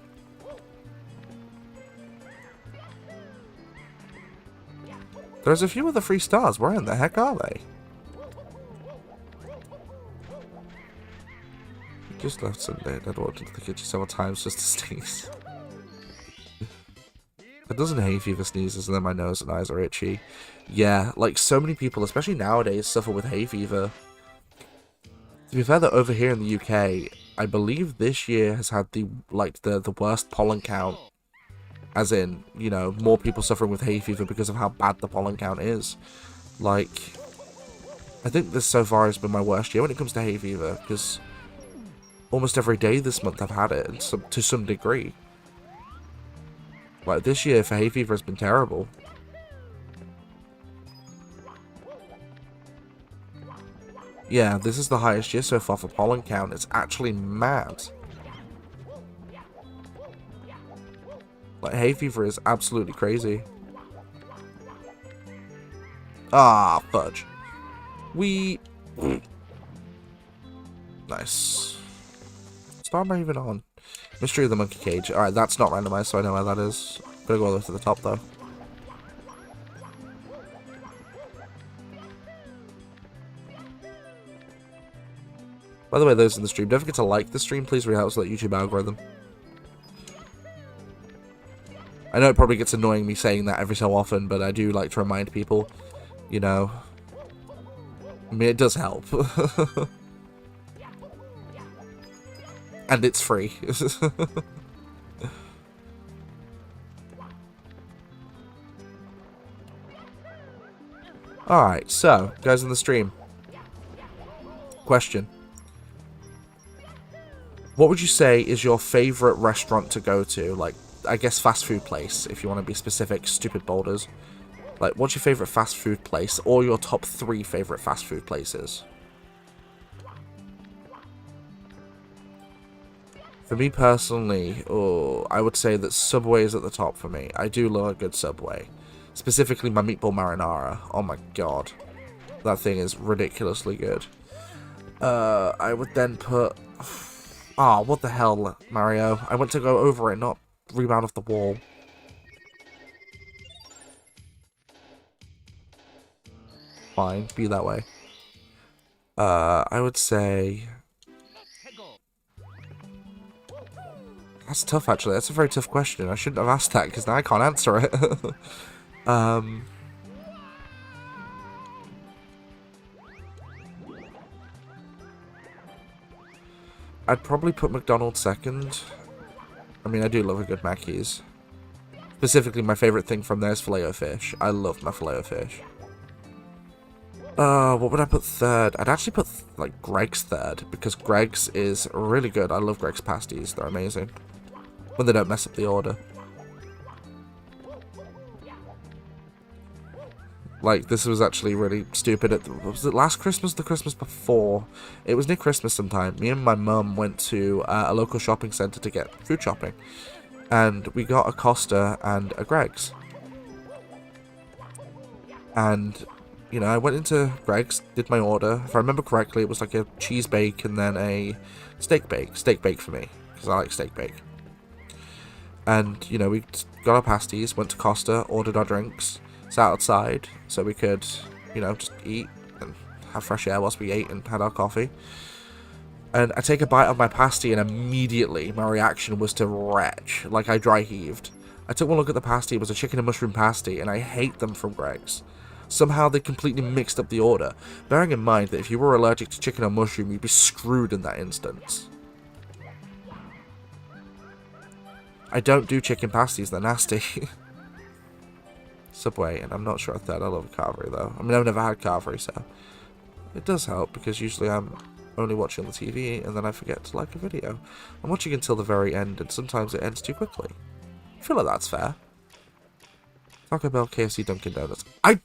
There's a few other 3 stars. Where in the heck are they? Just left Sunday. I'd walked into the kitchen several times just to sneeze. A dozen hay fever sneezes and then my nose and eyes are itchy. Yeah, like so many people, especially nowadays, suffer with hay fever. To be fair, that over here in the UK, I believe this year has had the worst pollen count. As in, you know, more people suffering with hay fever because of how bad the pollen count is. Like, I think this so far has been my worst year when it comes to hay fever, because almost every day this month I've had it to some degree. Like, this year for hay fever has been terrible. Yeah, this is the highest year so far for pollen count. It's actually mad. Like, hay fever is absolutely crazy. Ah, fudge. Nice. Star am I even on? Mystery of the Monkey Cage. Alright, that's not randomized, so I know where that is. Gotta go all the way to the top, though. By the way, those in the stream, don't forget to like the stream, please. Really helps with that YouTube algorithm. I know it probably gets annoying me saying that every so often, but I do like to remind people, you know. I mean, it does help. And it's free. Alright, so, guys in the stream. Question. What would you say is your favourite restaurant to go to? Like, I guess fast food place, if you want to be specific, stupid boulders. Like, what's your favourite fast food place, or your top 3 favourite fast food places? For me personally, I would say that Subway is at the top for me. I do love a good Subway. Specifically my meatball marinara. Oh my god. That thing is ridiculously good. I would then put... Ah, what the hell, Mario? I went to go over it, not rebound off the wall. Fine, be that way. I would say... That's tough, actually. That's a very tough question. I shouldn't have asked that, because now I can't answer it. I'd probably put McDonald's second. I mean, I do love a good Mackey's. Specifically, my favourite thing from there is Filet-O-Fish. I love my Filet-O-Fish. What would I put third? I'd actually put, like, Greg's third, because Greg's is really good. I love Greg's pasties. They're amazing. When they don't mess up the order. Like, this was actually really stupid. Was it last Christmas, the Christmas before? It was near Christmas sometime. Me and my mum went to a local shopping centre to get food shopping. And we got a Costa and a Greggs. And, you know, I went into Greggs, did my order. If I remember correctly, it was like a cheese bake and then a steak bake. Steak bake for me, because I like steak bake. And, you know, we got our pasties, went to Costa, ordered our drinks, sat outside so we could, you know, just eat and have fresh air whilst we ate and had our coffee. And I take a bite of my pasty and immediately my reaction was to retch, like I dry heaved. I took one look at the pasty, it was a chicken and mushroom pasty, and I hate them from Greggs. Somehow they completely mixed up the order, bearing in mind that if you were allergic to chicken or mushroom, you'd be screwed in that instance. I don't do chicken pasties, they're nasty. Subway, and I'm not sure I love carvery though. I mean, I've never had carvery, so it does help, because usually I'm only watching on the TV, and then I forget to like a video. I'm watching until the very end, and sometimes it ends too quickly. I feel like that's fair. Taco Bell, KFC, Dunkin' Donuts. I've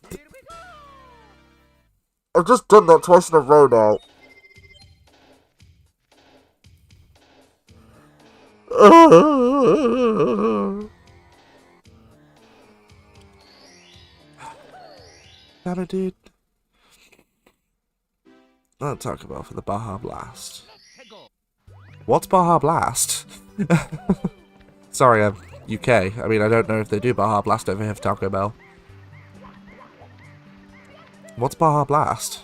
just done that twice in a row now. Damn it, dude. Not Taco Bell for the Baja Blast. What's Baja Blast? Sorry, I'm UK. I mean, I don't know if they do Baja Blast over here for Taco Bell. What's Baja Blast?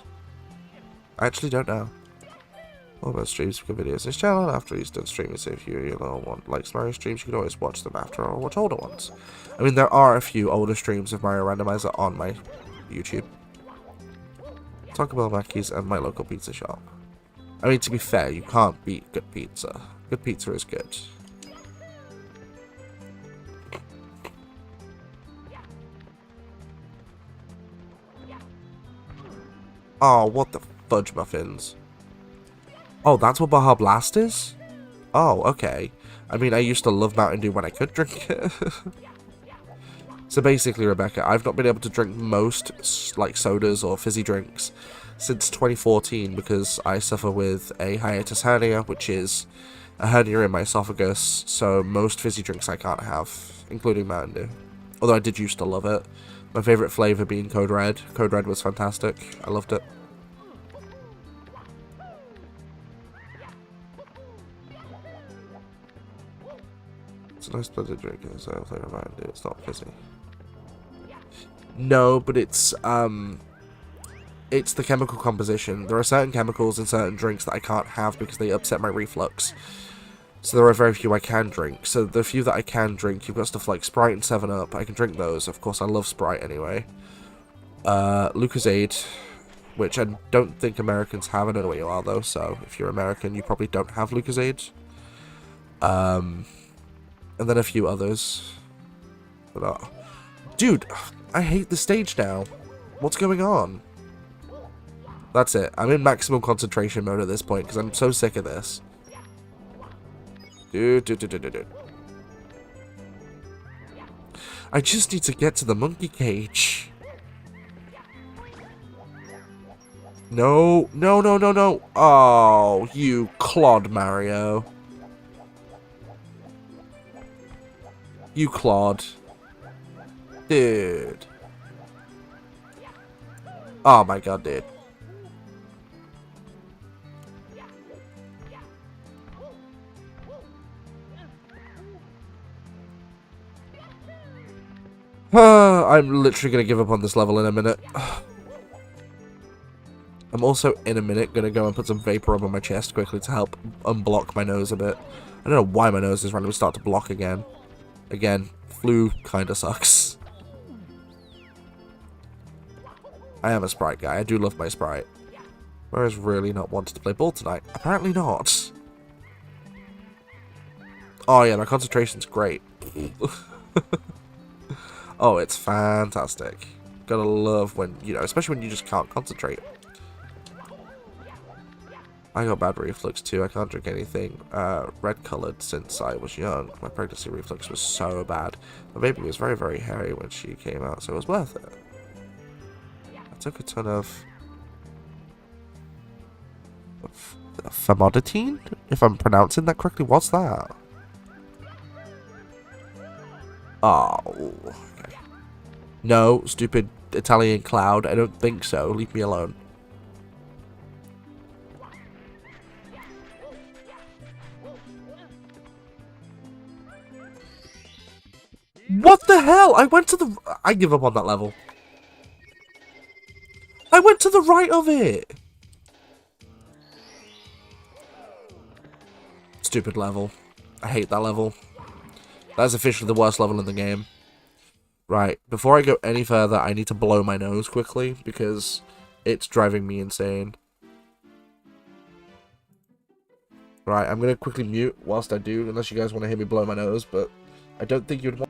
I actually don't know. All about streams for good videos. This channel after he's done streaming, so if you little one likes Mario streams, you can always watch them after or watch older ones. I mean, there are a few older streams of Mario Randomizer on my YouTube. Taco Bell, Mackey's, and my local pizza shop. I mean, to be fair, you can't beat good pizza. Good pizza is good. Oh, what the fudge muffins? Oh, that's what Baja Blast is? Oh, okay. I mean, I used to love Mountain Dew when I could drink it. So basically, Rebecca, I've not been able to drink most, like, sodas or fizzy drinks since 2014 because I suffer with a hiatus hernia, which is a hernia in my esophagus, so most fizzy drinks I can't have, including Mountain Dew. Although I did used to love it. My favourite flavour being Code Red. Code Red was fantastic. I loved it. It's a nice blended drink, so I flavour Mountain Dew. It's not fizzy. No, but it's the chemical composition. There are certain chemicals in certain drinks that I can't have because they upset my reflux. So there are very few I can drink. So the few that I can drink, you've got stuff like Sprite and 7-Up. I can drink those. Of course, I love Sprite anyway. Lucozade, which I don't think Americans have. I don't know what you are, though. So if you're American, you probably don't have Lucozade. And then a few others. But, dude, I hate the stage now. What's going on? That's it. I'm in maximum concentration mode at this point because I'm so sick of this. Dude. I just need to get to the monkey cage. No. Oh, you clod, Mario. You clod. Dude. Oh my god, dude. I'm literally going to give up on this level in a minute. I'm also, in a minute, going to go and put some vapor up on my chest quickly to help unblock my nose a bit. I don't know why my nose is randomly start to block again. Again, flu kind of sucks. I am a Sprite guy. I do love my Sprite. Whereas really not wanted to play ball tonight. Apparently not. Oh yeah, my concentration's great. Oh, it's fantastic. Gotta love when, you know, especially when you just can't concentrate. I got bad reflux too. I can't drink anything red coloured since I was young. My pregnancy reflux was so bad. My baby was very, very hairy when she came out, so it was worth it. took a ton of famotidine, if I'm pronouncing that correctly. What's that? Oh, okay. No, stupid Italian cloud. I don't think so. Leave me alone. What the hell? I went to the... I give up on that level. I went to the right of it. Stupid level. I hate that level. That's officially the worst level in the game. Right, before I go any further, I need to blow my nose quickly, because it's driving me insane. Right, I'm going to quickly mute whilst I do, unless you guys want to hear me blow my nose, but I don't think you'd want...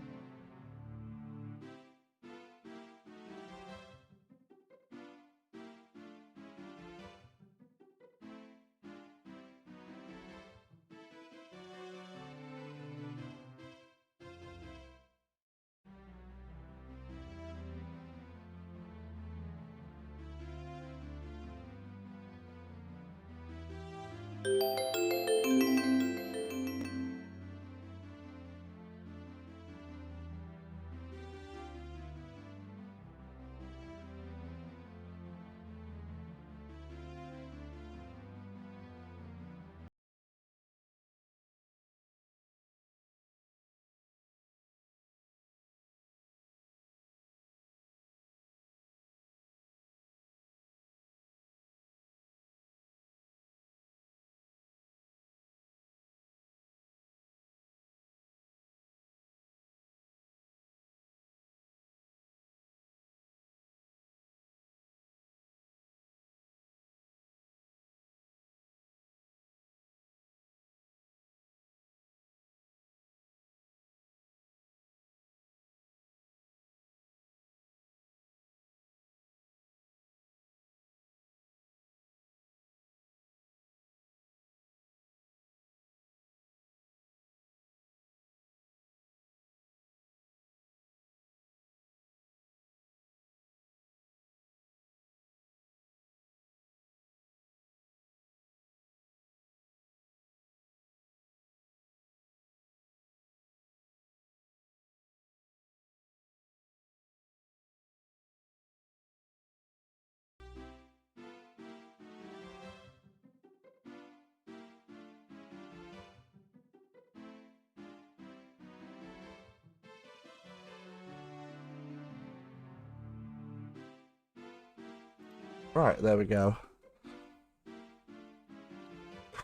Right, there we go.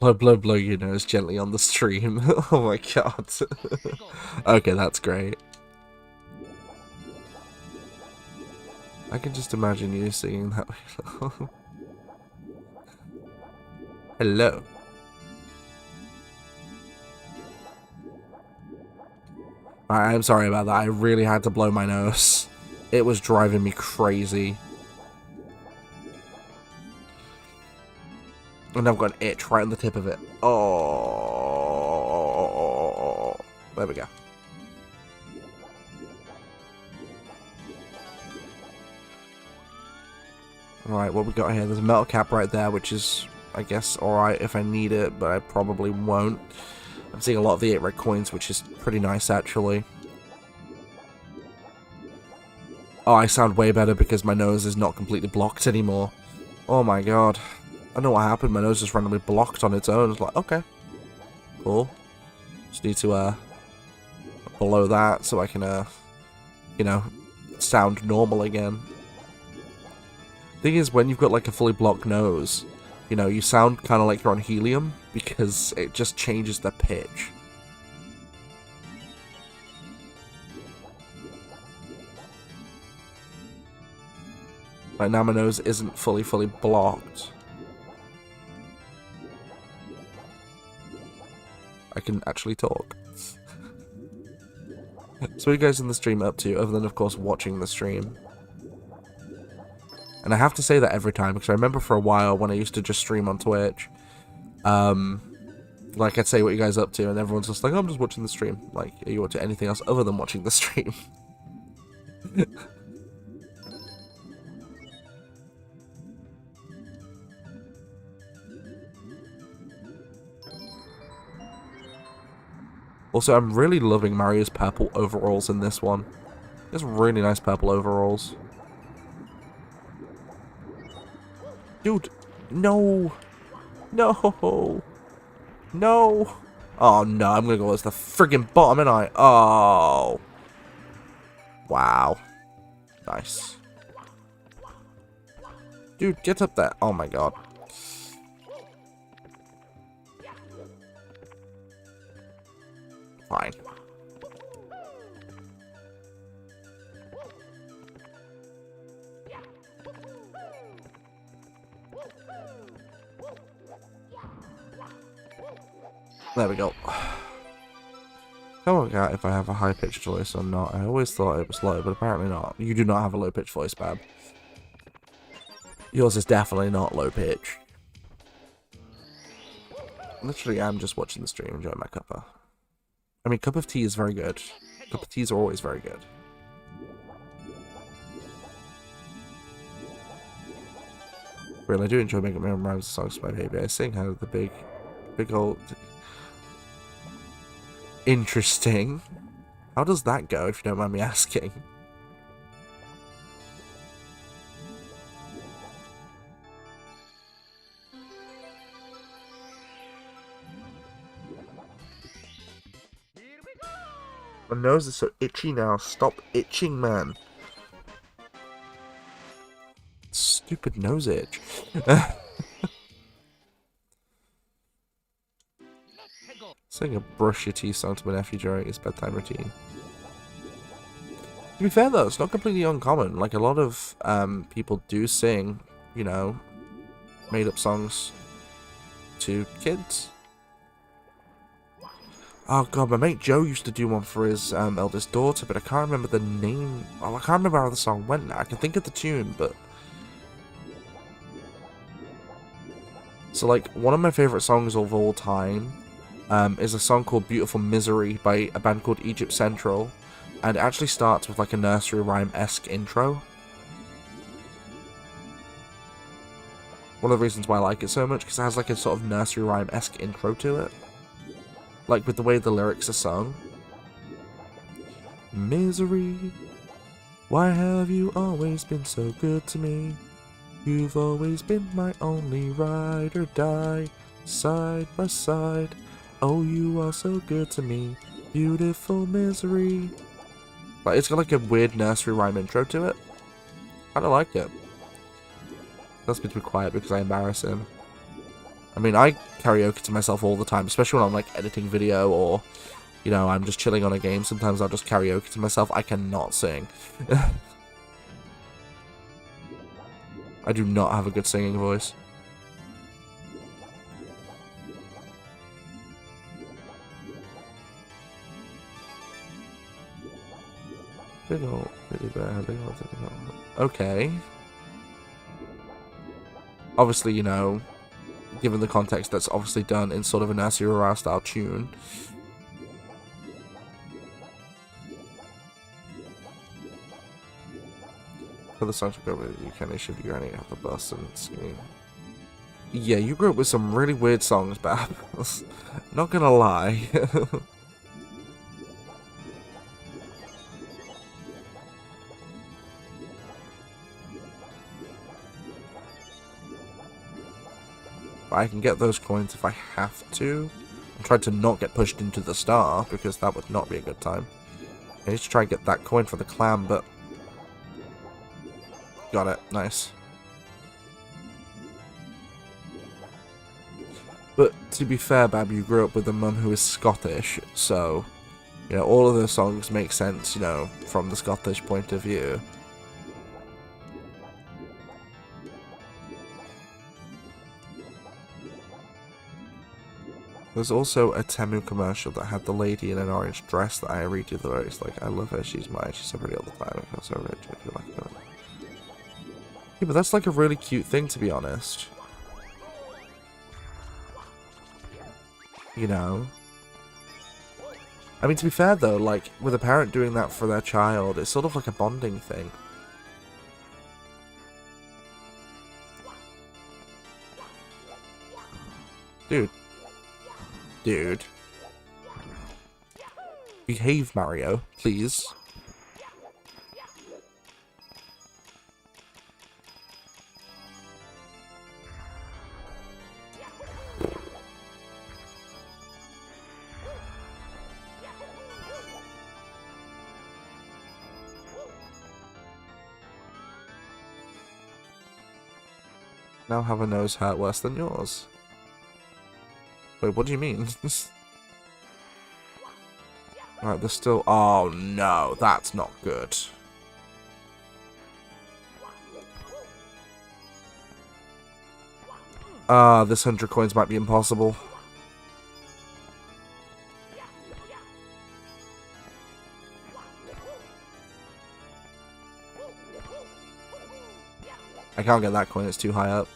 Blow your nose gently on the stream. Oh my god. Okay, that's great. I can just imagine you singing that. Hello. I'm sorry about that. I really had to blow my nose. It was driving me crazy. And I've got an itch right on the tip of it. Oh, there we go. Alright, what we got here? There's a metal cap right there, which is, I guess, alright if I need it, but I probably won't. I'm seeing a lot of the 8 red coins, which is pretty nice, actually. Oh, I sound way better because my nose is not completely blocked anymore. Oh my god. I don't know what happened, my nose just randomly blocked on its own. It's like, okay. Cool. Just need to, blow that so I can, you know, sound normal again. Thing is, when you've got, like, a fully blocked nose, you know, you sound kind of like you're on helium because it just changes the pitch. Like, now my nose isn't fully blocked. I can actually talk. So what are you guys in the stream up to, other than, of course, watching the stream? And I have to say that every time, because I remember for a while when I used to just stream on Twitch, like, I'd say what you guys up to, and everyone's just like, oh, I'm just watching the stream. Like, are you up to anything else other than watching the stream? Also, I'm really loving Mario's purple overalls in this one. It's really nice purple overalls. Dude, no. No. No. Oh, no, I'm gonna go as the friggin' bottom, ain't I? Oh. Wow. Nice. Dude, get up there. Oh, my God. Fine. There we go. Can't work out if I have a high-pitched voice or not. I always thought it was low, but apparently not. You do not have a low-pitched voice, Bab. Yours is definitely not low-pitched. Literally, I'm just watching the stream, enjoying my cuppa. I mean, cup of tea is very good. Cup of teas are always very good. Really, I do enjoy making my own rhymes and songs for my baby. I sing how the big old... Interesting. How does that go, if you don't mind me asking? My nose is so itchy now. Stop itching, man. Stupid nose itch. Sing a brush your teeth song to my nephew during his bedtime routine. To be fair though, it's not completely uncommon. Like, a lot of people do sing, you know, made up songs to kids. Oh god, my mate Joe used to do one for his eldest daughter, but I can't remember the name. Oh, I can't remember how the song went now. I can think of the tune, but... So, like, one of my favourite songs of all time is a song called Beautiful Misery by a band called Egypt Central. And it actually starts with, like, a nursery rhyme-esque intro. One of the reasons why I like it so much, because it has, like, a sort of nursery rhyme-esque intro to it. Like, with the way the lyrics are sung. Misery, why have you always been so good to me? You've always been my only ride or die, side by side. Oh, you are so good to me, beautiful misery. Like, it's got like a weird nursery rhyme intro to it. I don't like it. That's me to be quiet because I embarrass him. I mean, I karaoke to myself all the time, especially when I'm like editing video or, you know, I'm just chilling on a game. Sometimes I'll just karaoke to myself. I cannot sing. I do not have a good singing voice. Big old teddy bear, big old teddy bear. Okay. Obviously, you know, given the context, that's obviously done in sort of a nursery rhyme style tune. For the song to go with, you kind of should be running off the bus and singing. Yeah, you grew up with some really weird songs, Bab. Not gonna lie. But I can get those coins if I have to. I'm trying to not get pushed into the star, because that would not be a good time. I need to try and get that coin for the clam, but... Got it. Nice. But to be fair, Bab, you grew up with a mum who is Scottish, so, you know, all of those songs make sense, you know, from the Scottish point of view. There's also a Temu commercial that had the lady in an orange dress that I read to the lyrics like, I love her, she's mine, she's so pretty all the time, I feel so rich, I feel like her. Yeah, but that's like a really cute thing, to be honest. You know? I mean, to be fair though, like, with a parent doing that for their child, it's sort of like a bonding thing. Dude. Dude. Behave, Mario, please. Now have a nose hurt worse than yours. Wait, what do you mean? Right, there's still... Oh, no, that's not good. This 100 coins might be impossible. I can't get that coin, it's too high up.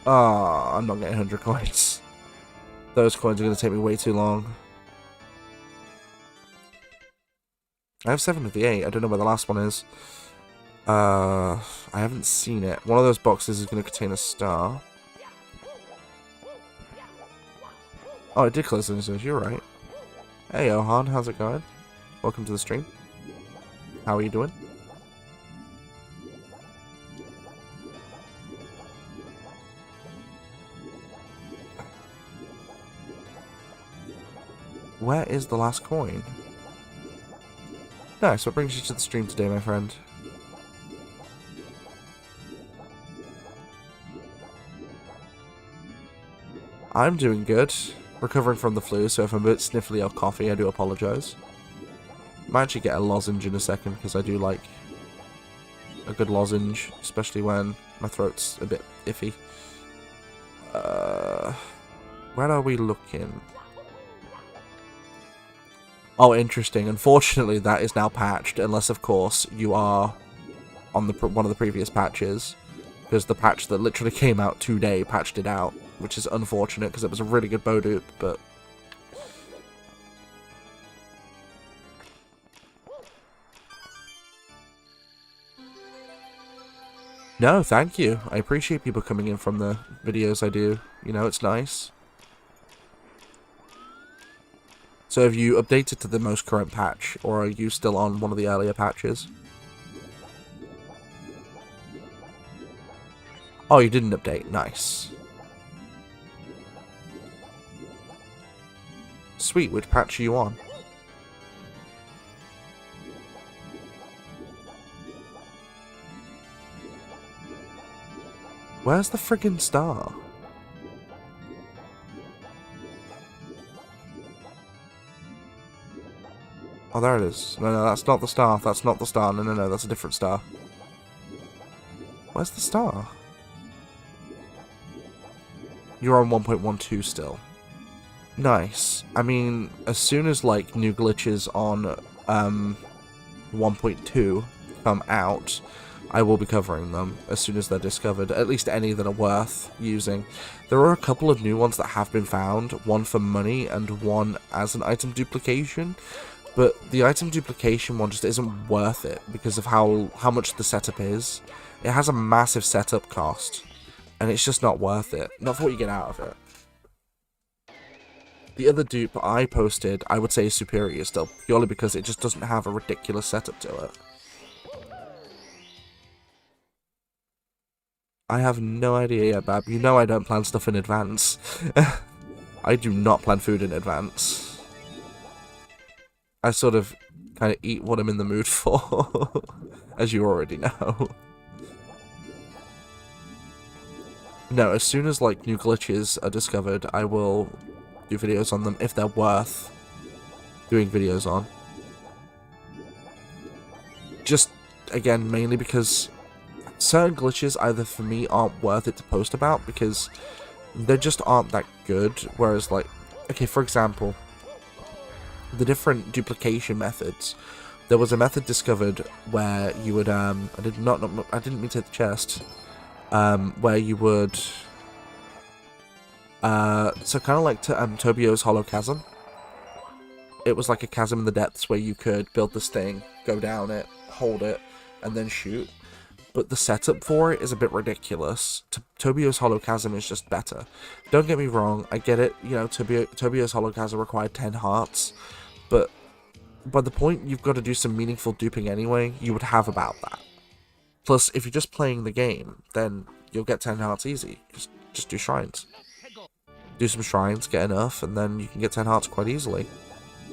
I'm not getting 100 coins. Those coins are going to take me way too long. I have 7 of the 8. I don't know where the last one is. I haven't seen it. One of those boxes is going to contain a star. Oh, it did close in, so you're right. Hey, Ohan, how's it going? Welcome to the stream. How are you doing? Where is the last coin? Nice, what brings you to the stream today, my friend? I'm doing good. Recovering from the flu, so if I'm a bit sniffly or coughy, I do apologise. Might actually get a lozenge in a second, because I do like a good lozenge, especially when my throat's a bit iffy. Where are we looking? Oh, interesting. Unfortunately, that is now patched, unless, of course, you are on the one of the previous patches, because the patch that literally came out today patched it out, which is unfortunate, because it was a really good bow dupe, but... No, thank you. I appreciate people coming in from the videos I do. You know, it's nice. So have you updated to the most current patch, or are you still on one of the earlier patches? Oh, you didn't update. Nice. Sweet, which patch are you on? Where's the friggin' star? Oh, there it is. No, that's not the star. That's not the star. No, that's a different star. Where's the star? You're on 1.12 still. Nice. I mean, as soon as, like, new glitches on 1.2 come out, I will be covering them as soon as they're discovered. At least any that are worth using. There are a couple of new ones that have been found. One for money and one as an item duplication. But the item duplication one just isn't worth it because of how much the setup is. It has a massive setup cost, and it's just not worth it. Not for what you get out of it. The other dupe I posted, I would say is superior still, purely because it just doesn't have a ridiculous setup to it. I have no idea yet, Bab. You know I don't plan stuff in advance. I do not plan food in advance. I sort of kind of eat what I'm in the mood for, as you already know. No, as soon as, like, new glitches are discovered, I will do videos on them if they're worth doing videos on. Just, again, mainly because certain glitches, either for me, aren't worth it to post about, because they just aren't that good, whereas, like, okay, for example, the different duplication methods. There was a method discovered where you would, I didn't mean to hit the chest, where you would So kind of like Tobio's Hollow Chasm. It was like a chasm in the depths where you could build this thing, go down it, hold it, and then shoot. But the setup for it is a bit ridiculous. Tobio's Hollow Chasm is just better. Don't get me wrong, I get it, you know, Tobio's Hollow Chasm required 10 hearts, but by the point you've got to do some meaningful duping anyway, you would have about that. Plus, if you're just playing the game, then you'll get 10 hearts easy. Just do shrines. Do some shrines, get enough, and then you can get 10 hearts quite easily.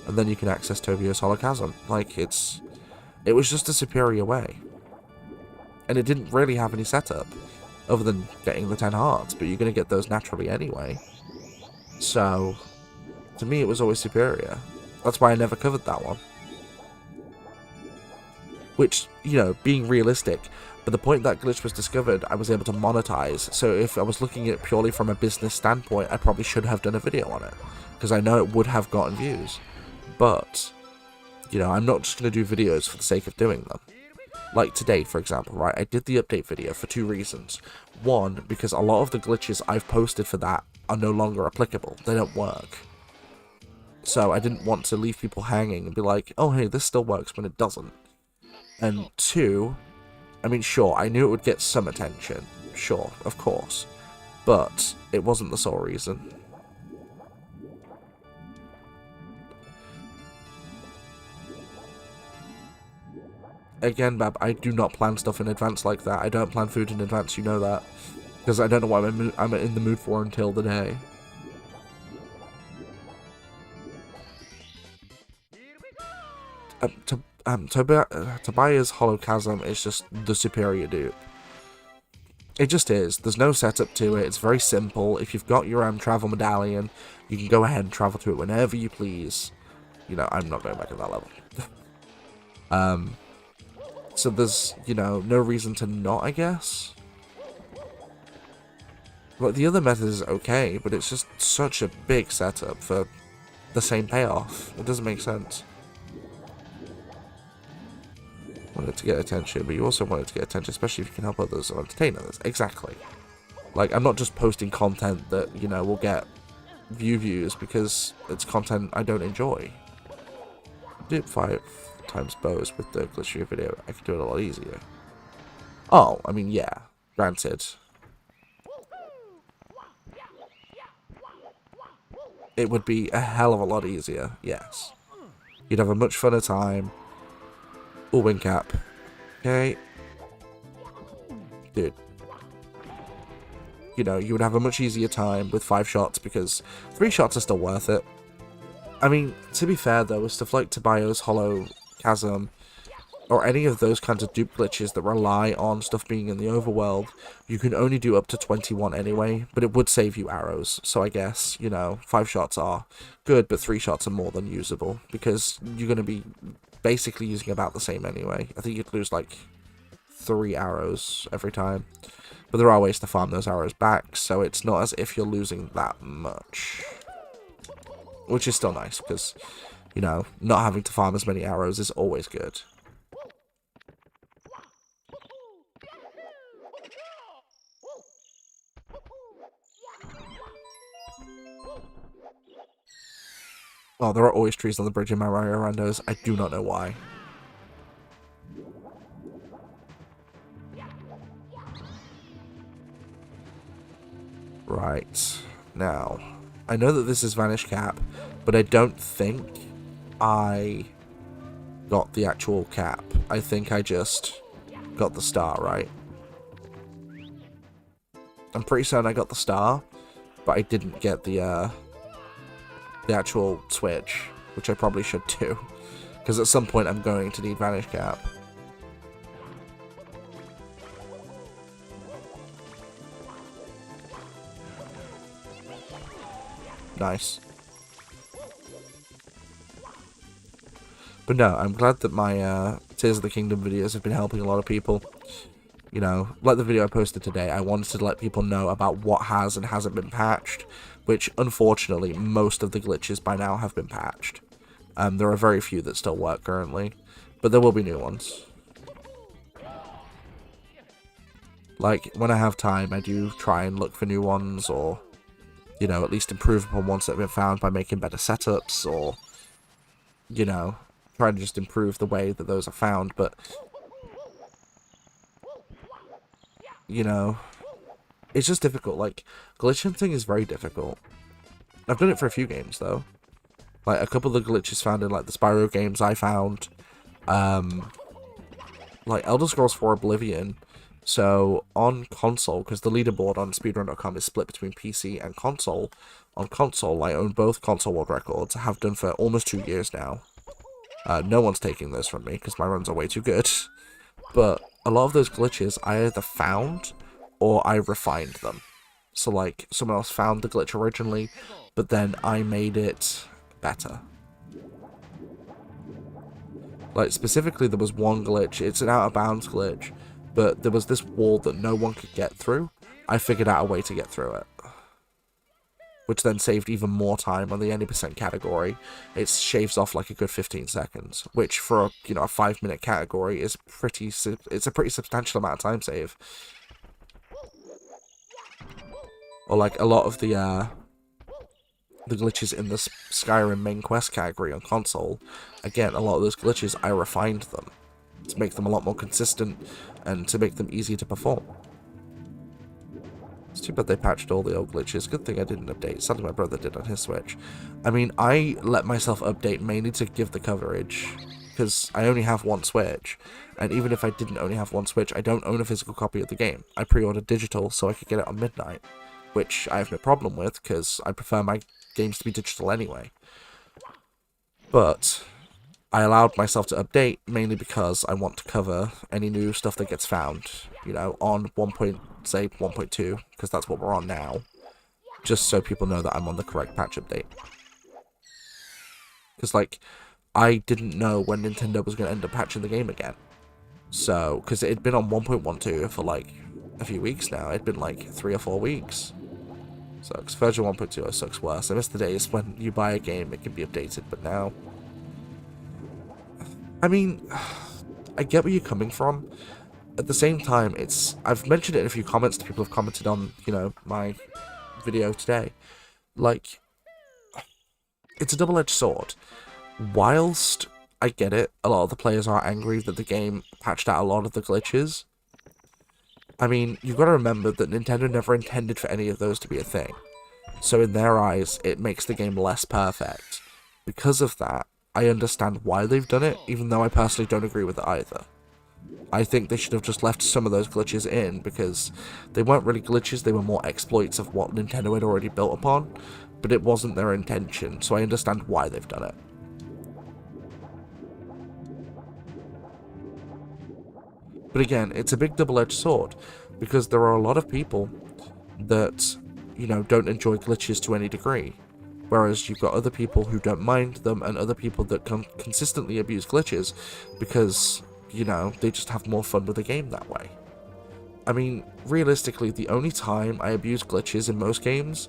And then you can access Tobio's Hollow Chasm. Like, it was just a superior way. And it didn't really have any setup, other than getting the 10 hearts, but you're going to get those naturally anyway. So, to me it was always superior. That's why I never covered that one. Which, you know, being realistic, but the point that glitch was discovered, I was able to monetize, so if I was looking at it purely from a business standpoint, I probably should have done a video on it, because I know it would have gotten views. But, you know, I'm not just going to do videos for the sake of doing them. Like today, for example, right, I did the update video for 2 reasons. One, because a lot of the glitches I've posted for that are no longer applicable. They don't work. So I didn't want to leave people hanging and be like, oh hey, this still works when it doesn't. And 2, I mean, sure, I knew it would get some attention. Sure, of course. But it wasn't the sole reason. Again, Bab, I do not plan stuff in advance like that. I don't plan food in advance, you know that. Because I don't know what I'm in the mood for until the day. Tobia's Hollow Chasm is just the superior dupe. It just is. There's no setup to it. It's very simple. If you've got your travel medallion, you can go ahead and travel to it whenever you please. You know, I'm not going back at that level. So there's, you know, no reason to not, I guess. Like, the other method is okay, but it's just such a big setup for the same payoff. It doesn't make sense. Want it to get attention, but you also want it to get attention, especially if you can help others or entertain others. Exactly. Like, I'm not just posting content that, you know, will get views because it's content I don't enjoy. Did 5 times bows with the glitchy video. I could do it a lot easier. Oh, I mean, yeah. Granted. It would be a hell of a lot easier, yes. You'd have a much funner time. Ooh, wing cap. Okay. Dude. You know, you would have a much easier time with 5 shots because 3 shots are still worth it. I mean, to be fair though, with stuff like Tobio's Hollow Chasm, or any of those kinds of dupe glitches that rely on stuff being in the overworld, you can only do up to 21 anyway, but it would save you arrows, so I guess, you know, 5 shots are good, but 3 shots are more than usable, because you're going to be basically using about the same anyway. I think you'd lose like 3 arrows every time, but there are ways to farm those arrows back, so it's not as if you're losing that much. Which is still nice, because, you know, not having to farm as many arrows is always good. Oh, there are always trees on the bridge in Mario Randos. I do not know why. Right. Now, I know that this is Vanish Cap, but I don't think I got the actual cap. I think I just got the star, right? I'm pretty certain I got the star, but I didn't get the actual switch, which I probably should do, because at some point I'm going to need Vanish Cap. Nice. But no, I'm glad that my Tears of the Kingdom videos have been helping a lot of people. You know, like the video I posted today, I wanted to let people know about what has and hasn't been patched, which unfortunately most of the glitches by now have been patched. There are very few that still work currently, but there will be new ones. Like, when I have time, I do try and look for new ones, or, you know, at least improve upon ones that have been found by making better setups, or, you know, try to just improve the way that those are found. But, you know, it's just difficult. Like, glitch hunting is very difficult. I've done it for a few games, though. Like, a couple of the glitches found in, like, the Spyro games I found. Like, Elder Scrolls 4 Oblivion. So, on console, because the leaderboard on speedrun.com is split between PC and console. On console, I own both console world records. I have done for almost 2 years now. No one's taking those from me, because my runs are way too good. But a lot of those glitches I either found, or I refined them. So, like, someone else found the glitch originally, but then I made it better. Like, specifically, there was one glitch. It's an out-of-bounds glitch, but there was this wall that no one could get through. I figured out a way to get through it, which then saved even more time on the any percent category. It shaves off like a good 15 seconds, which for a, you know, a 5-minute category is it's a pretty substantial amount of time save. Or like a lot of the glitches in the Skyrim main quest category on console, again, a lot of those glitches, I refined them to make them a lot more consistent and to make them easier to perform. It's too bad they patched all the old glitches. Good thing I didn't update. Sadly, my brother did on his Switch. I mean, I let myself update mainly to give the coverage, because I only have one Switch, and even if I didn't only have one Switch, I don't own a physical copy of the game. I pre-ordered digital so I could get it on midnight, which I have no problem with, because I prefer my games to be digital anyway. But I allowed myself to update mainly because I want to cover any new stuff that gets found, you know, on 1.2, because that's what we're on now, just so people know that I'm on the correct patch update. Because, like, I didn't know when Nintendo was going to end up patching the game again. So, because it had been on 1.12 for, like, a few weeks now. It'd been, like, 3 or 4 weeks. Sucks. Version 1.2 sucks worse. I miss the days when you buy a game, it can be updated, but now... I mean, I get where you're coming from. At the same time, I've mentioned it in a few comments that people have commented on, you know, my video today. Like, it's a double-edged sword. Whilst I get it, a lot of the players are angry that the game patched out a lot of the glitches. I mean, you've got to remember that Nintendo never intended for any of those to be a thing. So in their eyes, it makes the game less perfect. Because of that, I understand why they've done it, even though I personally don't agree with it either. I think they should have just left some of those glitches in, because they weren't really glitches, they were more exploits of what Nintendo had already built upon, but it wasn't their intention, so I understand why they've done it. But again, it's a big double-edged sword, because there are a lot of people that, you know, don't enjoy glitches to any degree. Whereas you've got other people who don't mind them, and other people that consistently abuse glitches, because, you know, they just have more fun with the game that way. I mean, realistically, the only time I abuse glitches in most games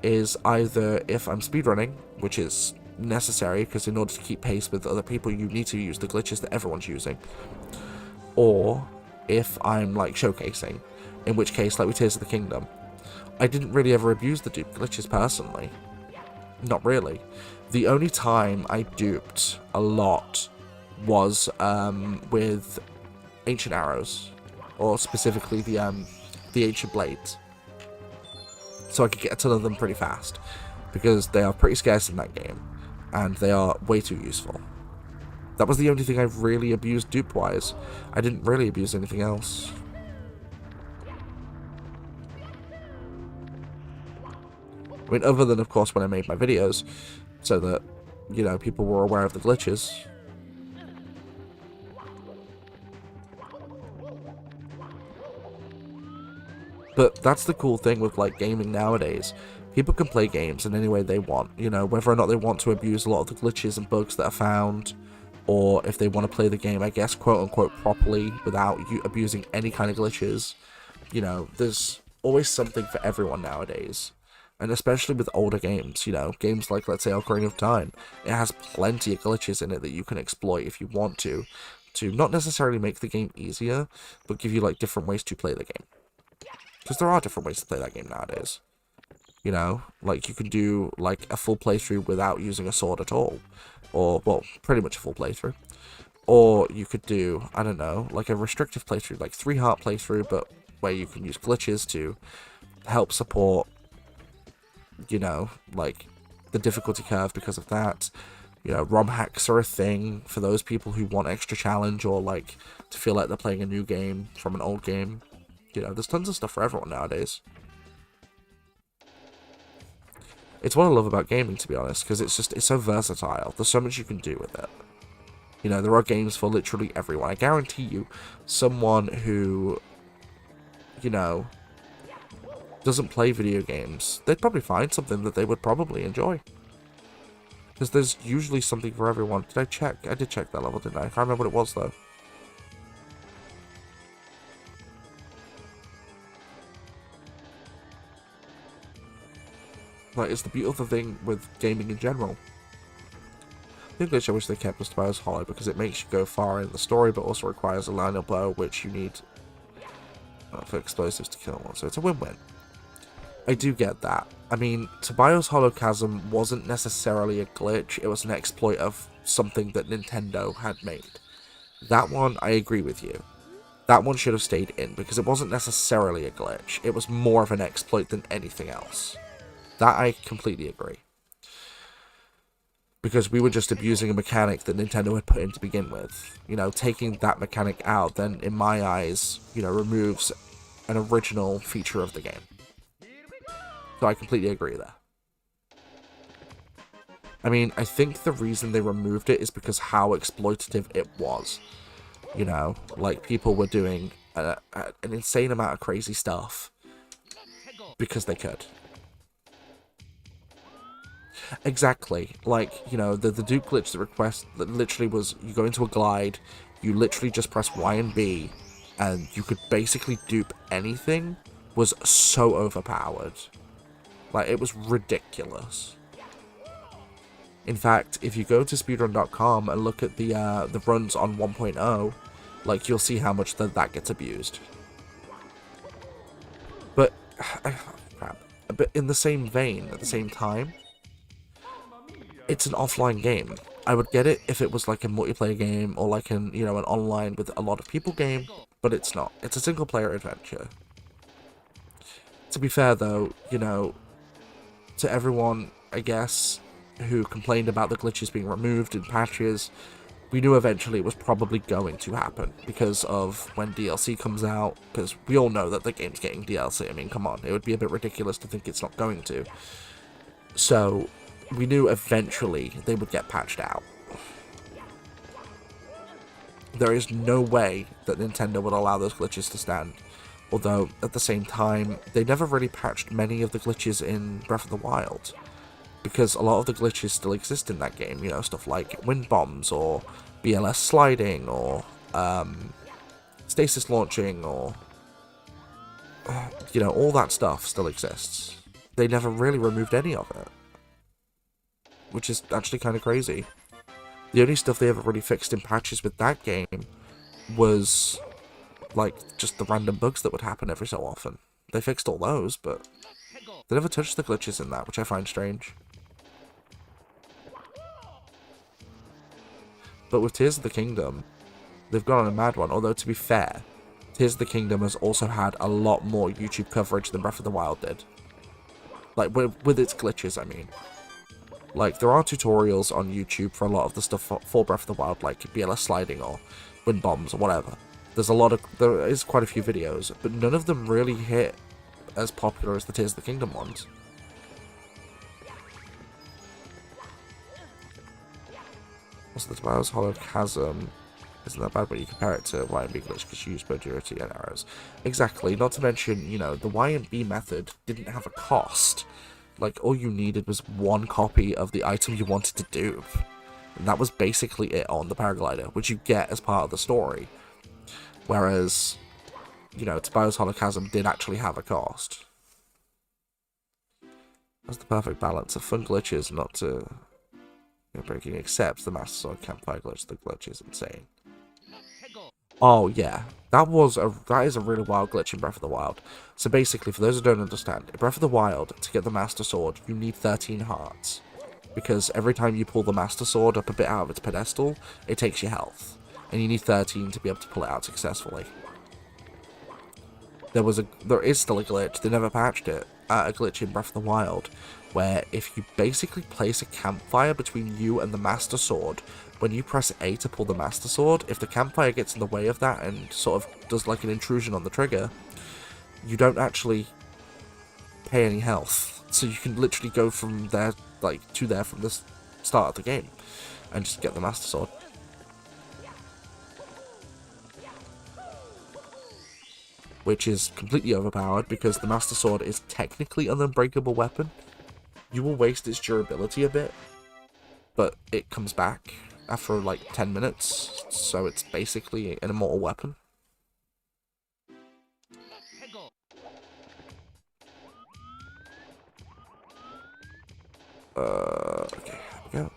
is either if I'm speedrunning, which is necessary, because in order to keep pace with other people, you need to use the glitches that everyone's using. Or if I'm, like, showcasing, in which case, like with Tears of the Kingdom, I didn't really ever abuse the dupe glitches personally. Not really. The only time I duped a lot was with Ancient Arrows, or specifically the Ancient Blades. So I could get a ton of them pretty fast, because they are pretty scarce in that game, and they are way too useful. That was the only thing I've really abused dupe-wise. I didn't really abuse anything else. I mean, other than, of course, when I made my videos, so that, you know, people were aware of the glitches. But that's the cool thing with, like, gaming nowadays. People can play games in any way they want, you know, whether or not they want to abuse a lot of the glitches and bugs that are found, or if they want to play the game, I guess, quote-unquote, properly, without you abusing any kind of glitches. You know, there's always something for everyone nowadays. And especially with older games, you know, games like, let's say, Ocarina of Time, it has plenty of glitches in it that you can exploit if you want to not necessarily make the game easier, but give you, like, different ways to play the game. Because there are different ways to play that game nowadays. You know, like you can do like a full playthrough without using a sword at all, or well, pretty much a full playthrough. Or you could do, I don't know, like a restrictive playthrough, like 3-heart playthrough, but where you can use glitches to help support, you know, like the difficulty curve because of that. You know, ROM hacks are a thing for those people who want extra challenge or like to feel like they're playing a new game from an old game. You know, there's tons of stuff for everyone nowadays. It's what I love about gaming, to be honest, because it's so versatile. There's so much you can do with it. You know, there are games for literally everyone. I guarantee you, someone who, you know, doesn't play video games, they'd probably find something that they would probably enjoy. Because there's usually something for everyone. Did I check? I did check that level, didn't I? I can't remember what it was, though. Like, it's the beautiful thing with gaming in general. The glitch I wish they kept was Tobias Hollow, because it makes you go far in the story, but also requires a line-up bow, which you need for explosives to kill one, so it's a win-win. I do get that. I mean, Tobias Hollow Chasm wasn't necessarily a glitch, it was an exploit of something that Nintendo had made. That one, I agree with you. That one should have stayed in, because it wasn't necessarily a glitch, it was more of an exploit than anything else. That I completely agree. Because we were just abusing a mechanic that Nintendo had put in to begin with. You know, taking that mechanic out, then, in my eyes, you know, removes an original feature of the game. So I completely agree there. I mean, I think the reason they removed it is because how exploitative it was. You know, like, people were doing an insane amount of crazy stuff because they could. Exactly. Like, you know, the dupe glitch that literally was, you go into a glide, you literally just press Y and B, and you could basically dupe anything, was so overpowered. Like, it was ridiculous. In fact, if you go to speedrun.com and look at the runs on 1.0, like, you'll see how much that gets abused. But, crap. But in the same vein, at the same time, it's an offline game. I would get it if it was like a multiplayer game or like an, you know, an online with a lot of people game, but it's not. It's a single player adventure. To be fair though, you know, to everyone, I guess, who complained about the glitches being removed in patches, we knew eventually it was probably going to happen because of when DLC comes out, because we all know that the game's getting DLC. I mean, come on, it would be a bit ridiculous to think it's not going to. So, we knew eventually they would get patched out. There is no way that Nintendo would allow those glitches to stand. Although, at the same time, they never really patched many of the glitches in Breath of the Wild. Because a lot of the glitches still exist in that game, you know, stuff like wind bombs, or BLS sliding, or stasis launching, or, you know, all that stuff still exists. They never really removed any of it. Which is actually kind of crazy. The only stuff they ever really fixed in patches with that game was, like, just the random bugs that would happen every so often. They fixed all those, but they never touched the glitches in that, which I find strange. But with Tears of the Kingdom, they've gone on a mad one, although to be fair, Tears of the Kingdom has also had a lot more YouTube coverage than Breath of the Wild did. Like, with its glitches, I mean. Like, there are tutorials on YouTube for a lot of the stuff for Breath of the Wild, like BLS sliding or wind bombs or whatever. There is quite a few videos, but none of them really hit as popular as the Tears of the Kingdom ones. Also, the Tobias Hollow Chasm isn't that bad when you compare it to Y and B glitch because you use both durity and arrows. Exactly, not to mention, you know, the Y and B method didn't have a cost. Like, all you needed was one copy of the item you wanted to dupe. And that was basically it on the paraglider, which you get as part of the story. Whereas, you know, Tobias Hollow Chasm did actually have a cost. That's the perfect balance of fun glitches, not to breaking, except the Master Sword Campfire glitch. The glitch is insane. Oh yeah, that is a really wild glitch in Breath of the Wild. So basically, for those who don't understand, in Breath of the Wild, to get the Master Sword, you need 13 hearts. Because every time you pull the Master Sword up a bit out of its pedestal, it takes your health. And you need 13 to be able to pull it out successfully. There is still a glitch, they never patched it, a glitch in Breath of the Wild, where if you basically place a campfire between you and the Master Sword, when you press A to pull the Master Sword, if the campfire gets in the way of that and sort of does like an intrusion on the trigger, you don't actually pay any health. So you can literally go from there, like, to there from the start of the game, and just get the Master Sword. Which is completely overpowered because the Master Sword is technically an unbreakable weapon. You will waste its durability a bit, but it comes back after like 10 minutes, so it's basically an immortal weapon. Okay, here we go.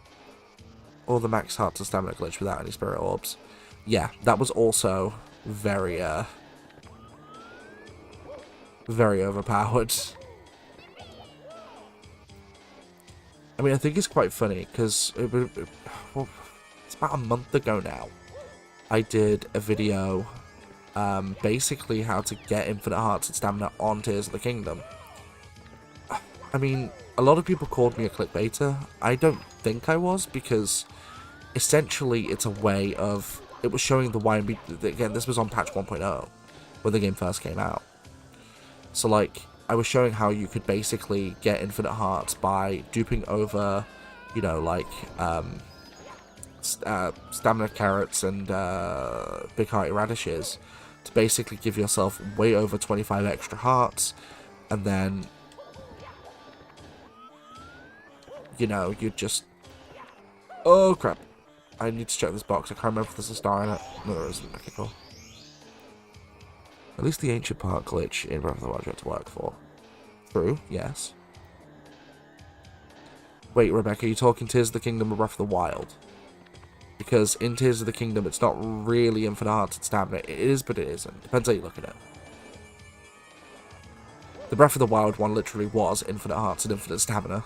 All the max hearts and stamina glitch without any spirit orbs. Yeah, that was also very, very overpowered. I mean, I think it's quite funny, because it's about a month ago now. I did a video, basically how to get infinite hearts and stamina on Tears of the Kingdom. I mean, a lot of people called me a clickbaiter. I don't think I was, because essentially it's a way of... It was showing the YMB... Again, this was on patch 1.0, when the game first came out. So, like, I was showing how you could basically get infinite hearts by duping over, you know, like, stamina carrots and big hearty radishes to basically give yourself way over 25 extra hearts, and then, you know, you just... Oh, crap. I need to check this box. I can't remember if there's a star in it. No, there isn't. Okay, cool. At least the ancient part glitch in Breath of the Wild you had to work for. True, yes. Wait, Rebecca, are you talking Tears of the Kingdom or Breath of the Wild? Because in Tears of the Kingdom, it's not really infinite hearts and stamina. It is, but it isn't. Depends how you look at it. The Breath of the Wild one literally was infinite hearts and infinite stamina.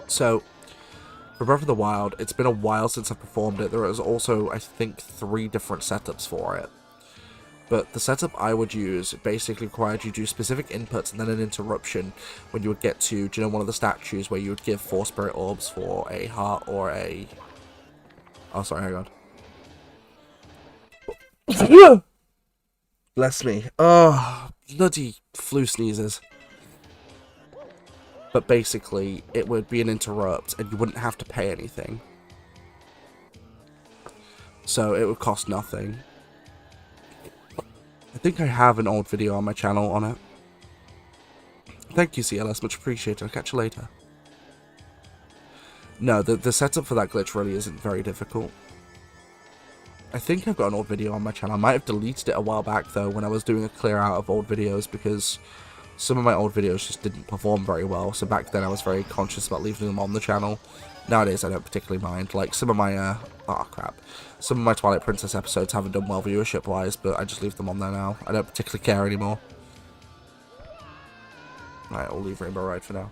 So, for Breath of the Wild, it's been a while since I've performed it. There is also, I think, 3 different setups for it. But the setup I would use basically required you to do specific inputs and then an interruption when you would get to, do you know, one of the statues where you would give 4 spirit orbs for a heart or a... Oh, sorry, hang on. Bless me. Oh, bloody flu sneezes. But basically, it would be an interrupt, and you wouldn't have to pay anything. So, it would cost nothing. I think I have an old video on my channel on it. Thank you, CLS, much appreciated. I'll catch you later. No, the setup for that glitch really isn't very difficult. I think I've got an old video on my channel. I might have deleted it a while back, though, when I was doing a clear out of old videos, because some of my old videos just didn't perform very well, so back then I was very conscious about leaving them on the channel. Nowadays I don't particularly mind. Like, some of my, some of my Twilight Princess episodes haven't done well viewership-wise, but I just leave them on there now. I don't particularly care anymore. Right, I'll leave Rainbow Ride for now.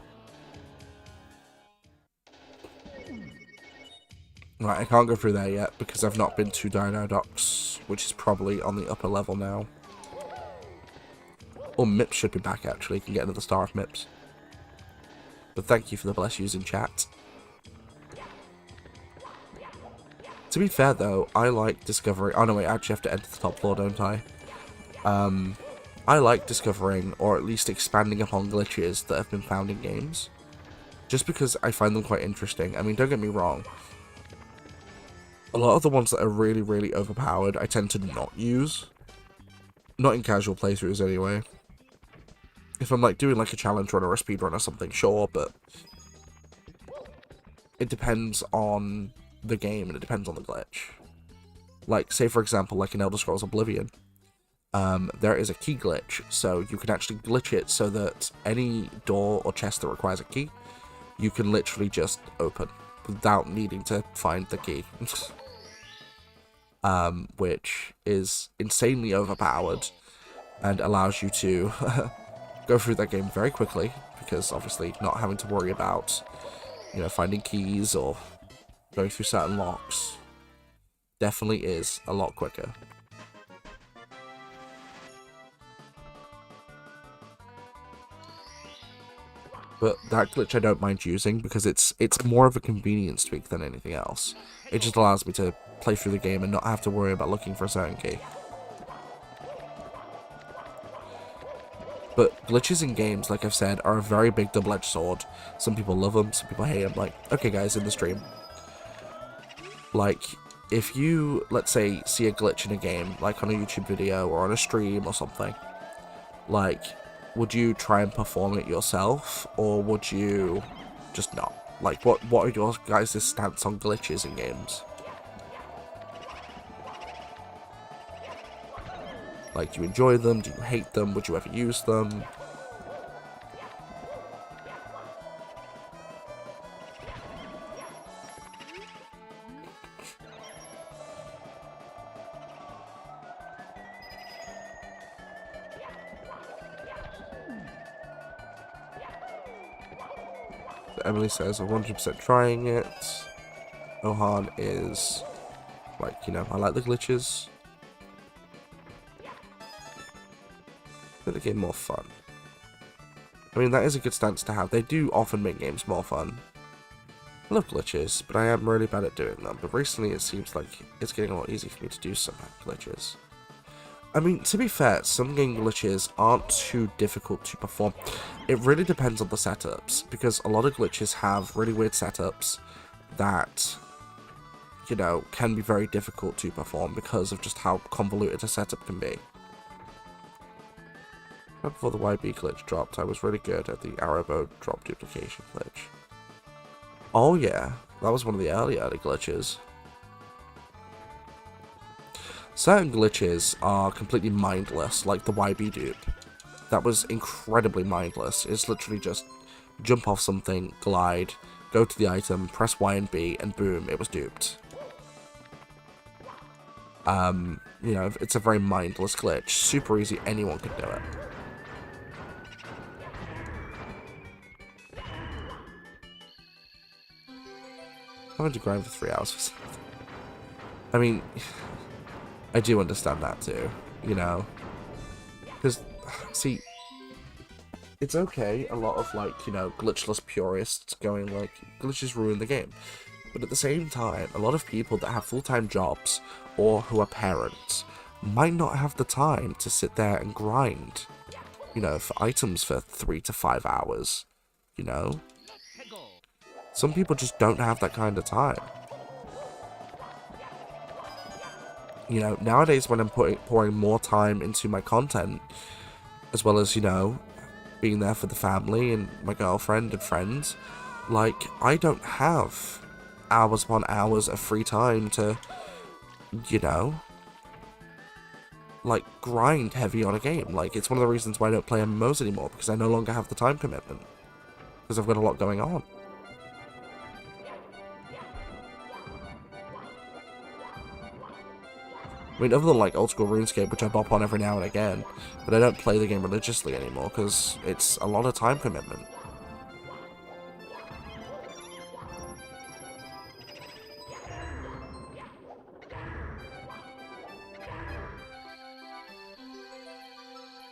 Right, I can't go through there yet, because I've not been to Dino Docks, which is probably on the upper level now. Or Mips should be back, actually. You can get another star of Mips. But thank you for the bless yous in chat. To be fair, though, I like discovering... Oh, no, wait, I actually have to enter the top floor, don't I? I like discovering, or at least expanding upon glitches that have been found in games. Just because I find them quite interesting. I mean, don't get me wrong. A lot of the ones that are really, really overpowered, I tend to not use. Not in casual playthroughs, anyway. If I'm, like, doing, like, a challenge run or a speed run or something, sure, but... it depends on the game and it depends on the glitch. Like, say for example, like in Elder Scrolls Oblivion, there is a key glitch, so you can actually glitch it so that any door or chest that requires a key, you can literally just open without needing to find the key. Which is insanely overpowered and allows you to go through that game very quickly, because obviously not having to worry about, you know, finding keys or going through certain locks definitely is a lot quicker. But that glitch I don't mind using because it's more of a convenience tweak than anything else. It just allows me to play through the game and not have to worry about looking for a certain key. But glitches in games, like I've said, are a very big double-edged sword. Some people love them, some people hate them. Like, okay guys, in the stream, like, if you, let's say, see a glitch in a game, like on a YouTube video or on a stream or something, like, would you try and perform it yourself, or would you just not? Like, what are your guys' stance on glitches in games? Like, do you enjoy them? Do you hate them? Would you ever use them? Emily says 100% trying it. Ohan is like, you know, I like the glitches. Make the game more fun. I mean, that is a good stance to have. They do often make games more fun. I love glitches, but I am really bad at doing them. But recently it seems like it's getting a lot easier for me to do some glitches. I mean, to be fair, some game glitches aren't too difficult to perform. It really depends on the setups, because a lot of glitches have really weird setups that, you know, can be very difficult to perform because of just how convoluted a setup can be. Right before the YB glitch dropped, I was really good at the arrow bow drop duplication glitch. Oh yeah, that was one of the early glitches. Certain glitches are completely mindless, like the YB dupe. That was incredibly mindless. It's literally just jump off something, glide, go to the item, press Y and B, and boom, it was duped. You know, it's a very mindless glitch. Super easy, anyone could do it. Having to grind for 3 hours for something. I mean, I do understand that too, you know. Because, see, it's okay, a lot of, like, you know, glitchless purists going, like, glitches ruin the game. But at the same time, a lot of people that have full-time jobs, or who are parents, might not have the time to sit there and grind, you know, for items for 3 to 5 hours, you know? Some people just don't have that kind of time. You know, nowadays when I'm pouring more time into my content, as well as, you know, being there for the family and my girlfriend and friends, like, I don't have hours upon hours of free time to, you know, like, grind heavy on a game. Like, it's one of the reasons why I don't play MMOs anymore, because I no longer have the time commitment, because I've got a lot going on. I mean, other than, like, old school RuneScape, which I bop on every now and again, but I don't play the game religiously anymore, because it's a lot of time commitment.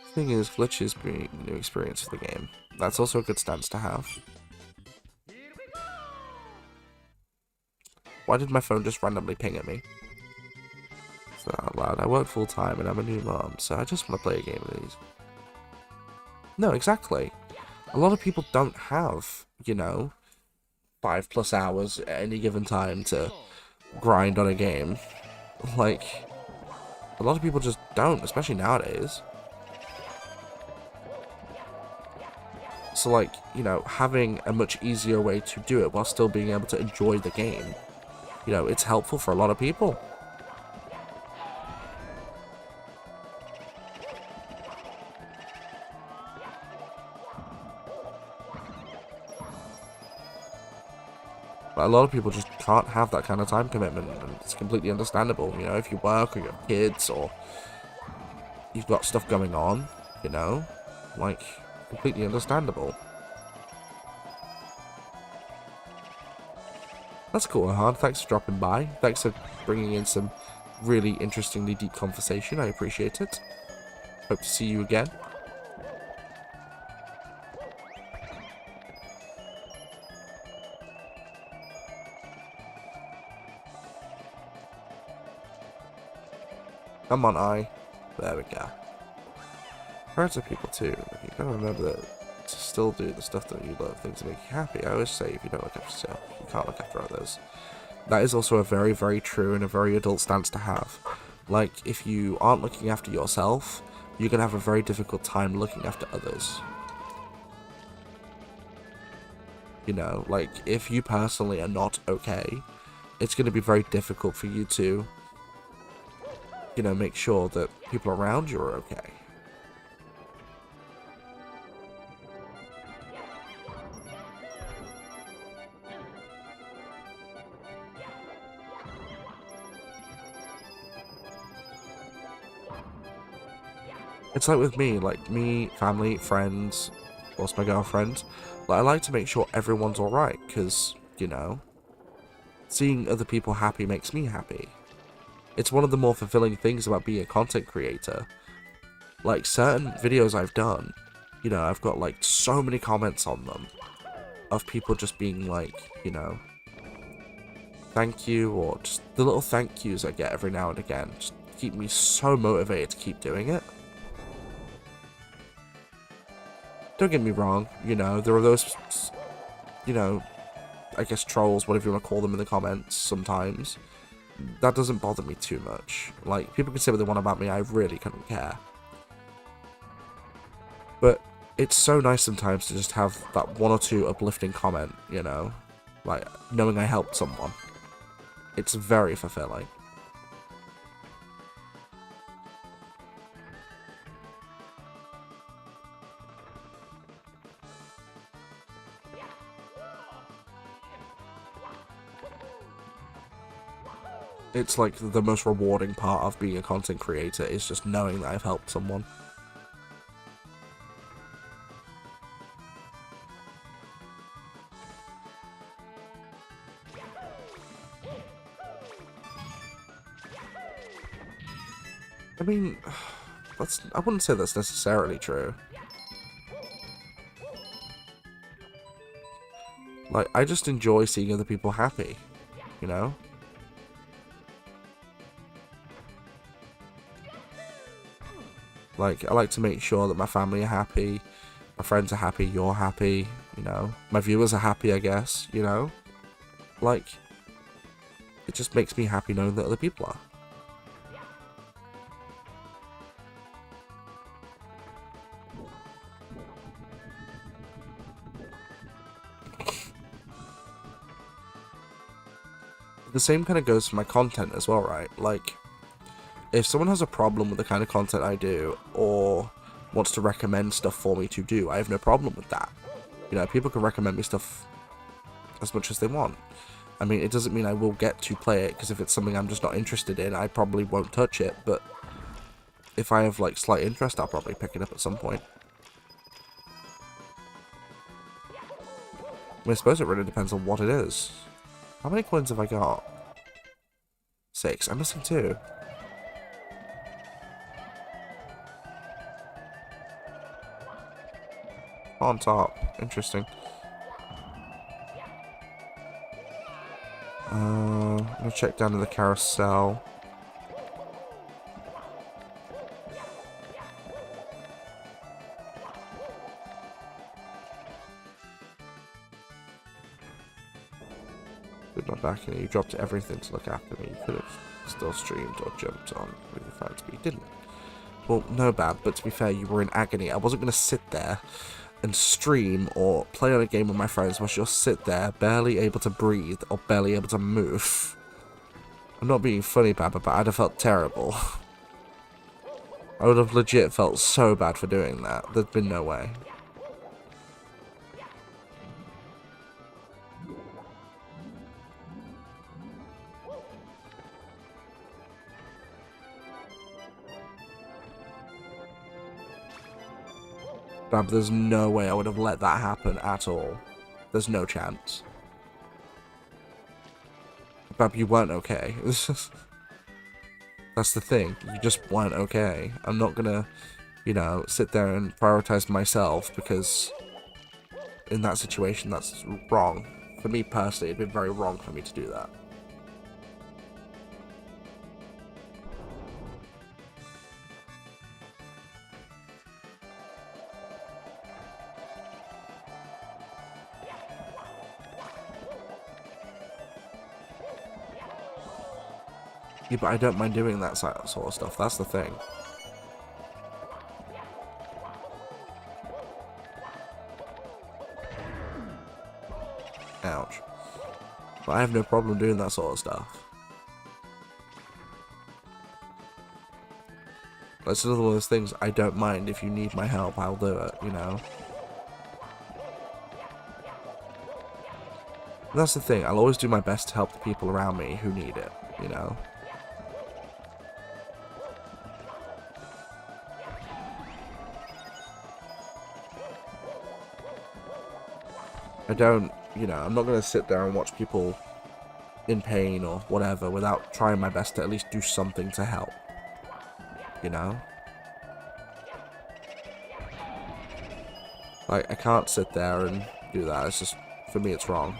The thing is, glitches being a new experience for the game. That's also a good stance to have. Why did my phone just randomly ping at me? So out loud, I work full time and I'm a new mom, so I just want to play a game of these. No, exactly. A lot of people don't have, you know, 5+ hours at any given time to grind on a game. Like, a lot of people just don't, especially nowadays. So, like, you know, having a much easier way to do it while still being able to enjoy the game, you know, it's helpful for a lot of people. But a lot of people just can't have that kind of time commitment, and it's completely understandable. You know, if you work or you have kids or you've got stuff going on, you know, like, completely understandable. That's cool, Ahad. Thanks for dropping by. Thanks for bringing in some really interestingly deep conversation. I appreciate it. Hope to see you again. Come on, There we go. Parents are people too. You gotta remember that to still do the stuff that you love, things that make you happy. I always say, if you don't look after yourself, you can't look after others. That is also a very, very true and a very adult stance to have. Like, if you aren't looking after yourself, you're gonna have a very difficult time looking after others. You know, like, if you personally are not okay, it's gonna be very difficult for you to, you know, make sure that people around you are okay. It's like with me, family, friends, plus my girlfriend, like, I like to make sure everyone's alright, because, you know, seeing other people happy makes me happy. It's one of the more fulfilling things about being a content creator. Like, certain videos I've done, you know, I've got, like, so many comments on them of people just being like, you know, thank you, or just the little thank yous I get every now and again just keep me so motivated to keep doing it. Don't get me wrong, you know, there are those, you know, I guess trolls, whatever you want to call them in the comments sometimes. That doesn't bother me too much. Like, people can say what they want about me, I really couldn't care. But it's so nice sometimes to just have that one or two uplifting comment, you know? Like, knowing I helped someone. It's very fulfilling. It's like the most rewarding part of being a content creator is just knowing that I've helped someone. I mean, I wouldn't say that's necessarily true. Like, I just enjoy seeing other people happy, you know? Like, I like to make sure that my family are happy, my friends are happy, you're happy, you know? My viewers are happy, I guess, you know? Like, it just makes me happy knowing that other people are. The same kind of goes for my content as well, right? Like, if someone has a problem with the kind of content I do, or wants to recommend stuff for me to do, I have no problem with that. You know, people can recommend me stuff as much as they want. I mean, it doesn't mean I will get to play it, because if it's something I'm just not interested in, I probably won't touch it, but if I have, like, slight interest, I'll probably pick it up at some point. I mean, I suppose it really depends on what it is. How many coins have I got? 6. I'm missing 2. On top. Interesting. I'm gonna check down in the carousel. Good, not back in. You dropped everything to look after me. You could have still streamed or jumped on with your fan speed, didn't it? Well, no bad, but to be fair, you were in agony. I wasn't going to sit there and stream or play on a game with my friends whilst you'll sit there barely able to breathe or barely able to move. I'm not being funny, Baba, but I'd have felt terrible. I would have legit felt so bad for doing that. There'd been no way. But there's no way I would have let that happen at all. There's no chance. Bab, you weren't okay. That's the thing. You just weren't okay. I'm not gonna, you know, sit there and prioritize myself because in that situation that's wrong. For me personally, it'd be very wrong for me to do that. Yeah, but I don't mind doing that sort of stuff. That's the thing. Ouch. But I have no problem doing that sort of stuff. That's another one of those things. I don't mind. If you need my help, I'll do it, you know? And that's the thing. I'll always do my best to help the people around me who need it, you know? I don't, you know, I'm not going to sit there and watch people in pain or whatever without trying my best to at least do something to help. You know? Like, I can't sit there and do that. It's just, for me, it's wrong.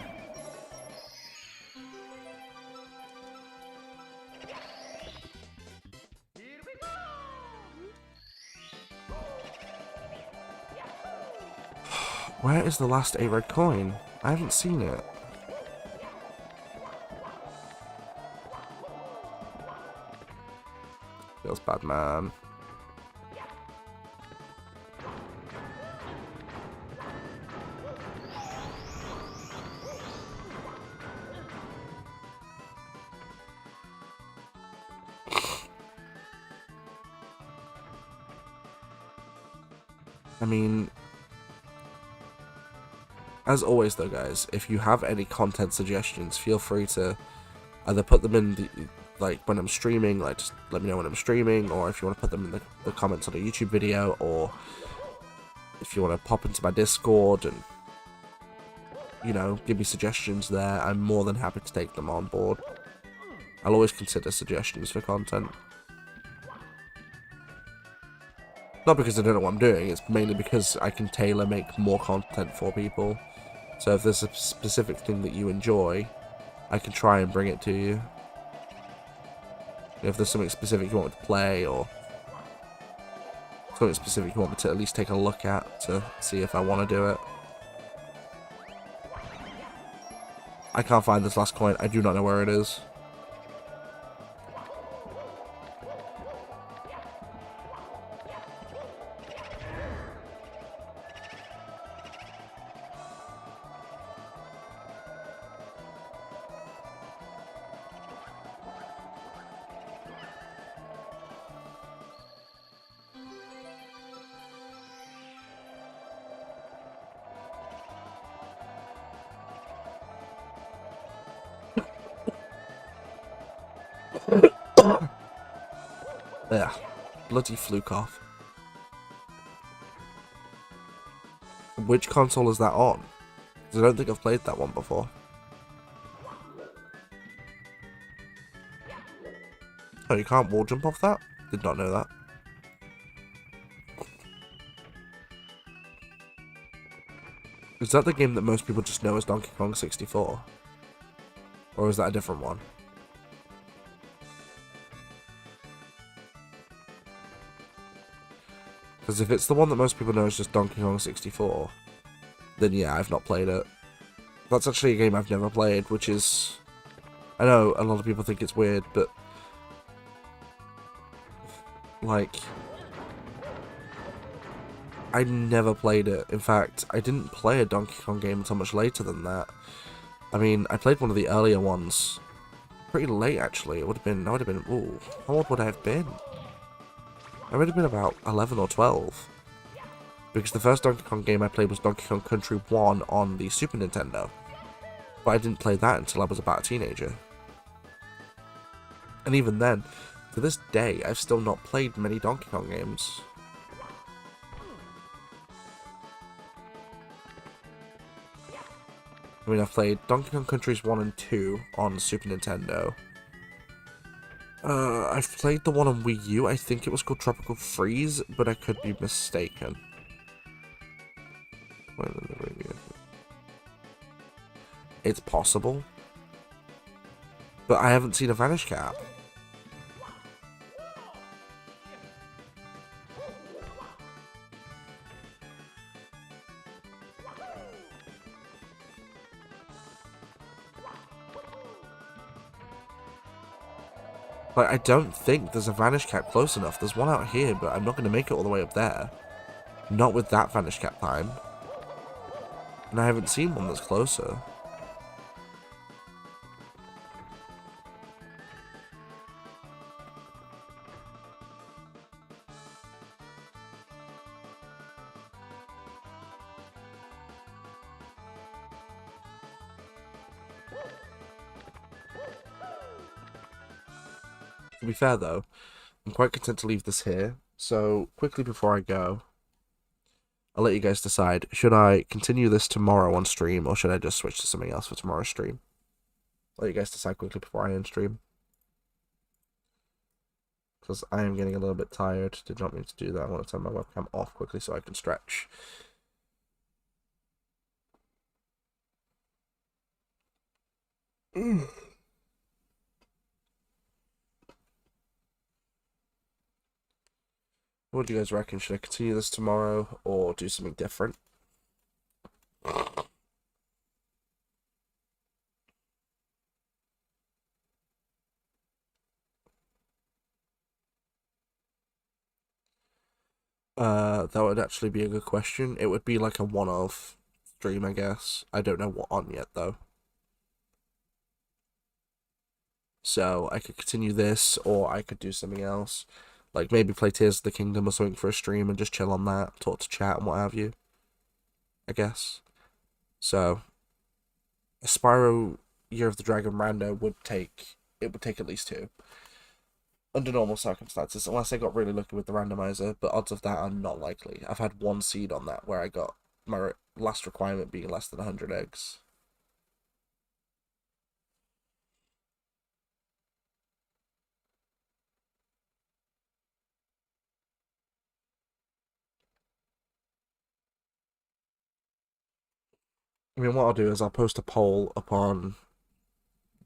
Where is the last 8 red coin? I haven't seen it. Feels bad, man. I mean, as always though, guys, if you have any content suggestions, feel free to either put them in the, like, when I'm streaming, like, just let me know when I'm streaming, or if you want to put them in the comments on a YouTube video, or if you want to pop into my Discord and, you know, give me suggestions there, I'm more than happy to take them on board. I'll always consider suggestions for content. Not because I don't know what I'm doing, it's mainly because I can tailor make more content for people. So if there's a specific thing that you enjoy, I can try and bring it to you. If there's something specific you want me to play, or something specific you want me to at least take a look at to see if I want to do it. I can't find this last coin, I do not know where it is. Yeah, bloody flu cough. Which console is that on? Because I don't think I've played that one before. Oh, you can't wall jump off that? Did not know that. Is that the game that most people just know as Donkey Kong 64? Or is that a different one? Because if it's the one that most people know as just Donkey Kong 64, then yeah, I've not played it. That's actually a game I've never played, which is... I know a lot of people think it's weird, but... like... I never played it. In fact, I didn't play a Donkey Kong game until much later than that. I mean, I played one of the earlier ones pretty late, actually. I would have been, ooh, how old would I have been? I would have been about 11 or 12. Because the first Donkey Kong game I played was Donkey Kong Country 1 on the Super Nintendo. But I didn't play that until I was about a teenager. And even then, to this day, I've still not played many Donkey Kong games. I mean, I've played Donkey Kong Countries 1 and 2 on Super Nintendo. I've played the one on Wii U. I think it was called Tropical Freeze, but I could be mistaken. It's possible. But I haven't seen a Vanish Cap. Like, I don't think there's a Vanish Cap close enough. There's one out here, but I'm not going to make it all the way up there. Not with that Vanish Cap time. And I haven't seen one that's closer. To be fair, though, I'm quite content to leave this here. So, quickly before I go, I'll let you guys decide. Should I continue this tomorrow on stream, or should I just switch to something else for tomorrow's stream? I'll let you guys decide quickly before I end stream. Because I am getting a little bit tired. Did not mean to do that. I want to turn my webcam off quickly so I can stretch. What do you guys reckon? Should I continue this tomorrow or do something different? That would actually be a good question. It would be like a one-off stream, I guess. I don't know what on yet, though. So I could continue this, or I could do something else. Like maybe play Tears of the Kingdom or something for a stream and just chill on that, talk to chat and what have you. I guess. So, a Spyro Year of the Dragon rando would take at least 2. Under normal circumstances, unless I got really lucky with the randomizer, but odds of that are not likely. I've had one seed on that where I got my last requirement being less than 100 eggs. I mean, what I'll do is I'll post a poll upon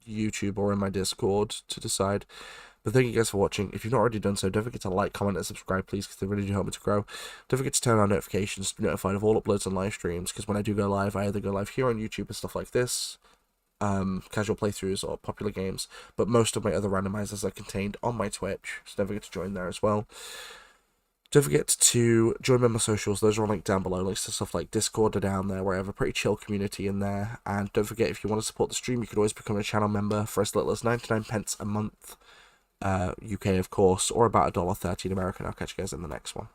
YouTube or in my Discord to decide. But thank you guys for watching. If you've not already done so, don't forget to like, comment, and subscribe, please, because they really do help me to grow. Don't forget to turn on notifications to be notified of all uploads and live streams, because when I do go live, I either go live here on YouTube and stuff like this, casual playthroughs or popular games, but most of my other randomizers are contained on my Twitch, so don't forget to join there as well. Don't forget to join me on my socials. Those are all linked down below. Links to stuff like Discord are down there, where I have a pretty chill community in there. And don't forget, if you want to support the stream, you could always become a channel member for as little as 99p a month. UK, of course, or about $1.30 in America. And I'll catch you guys in the next one.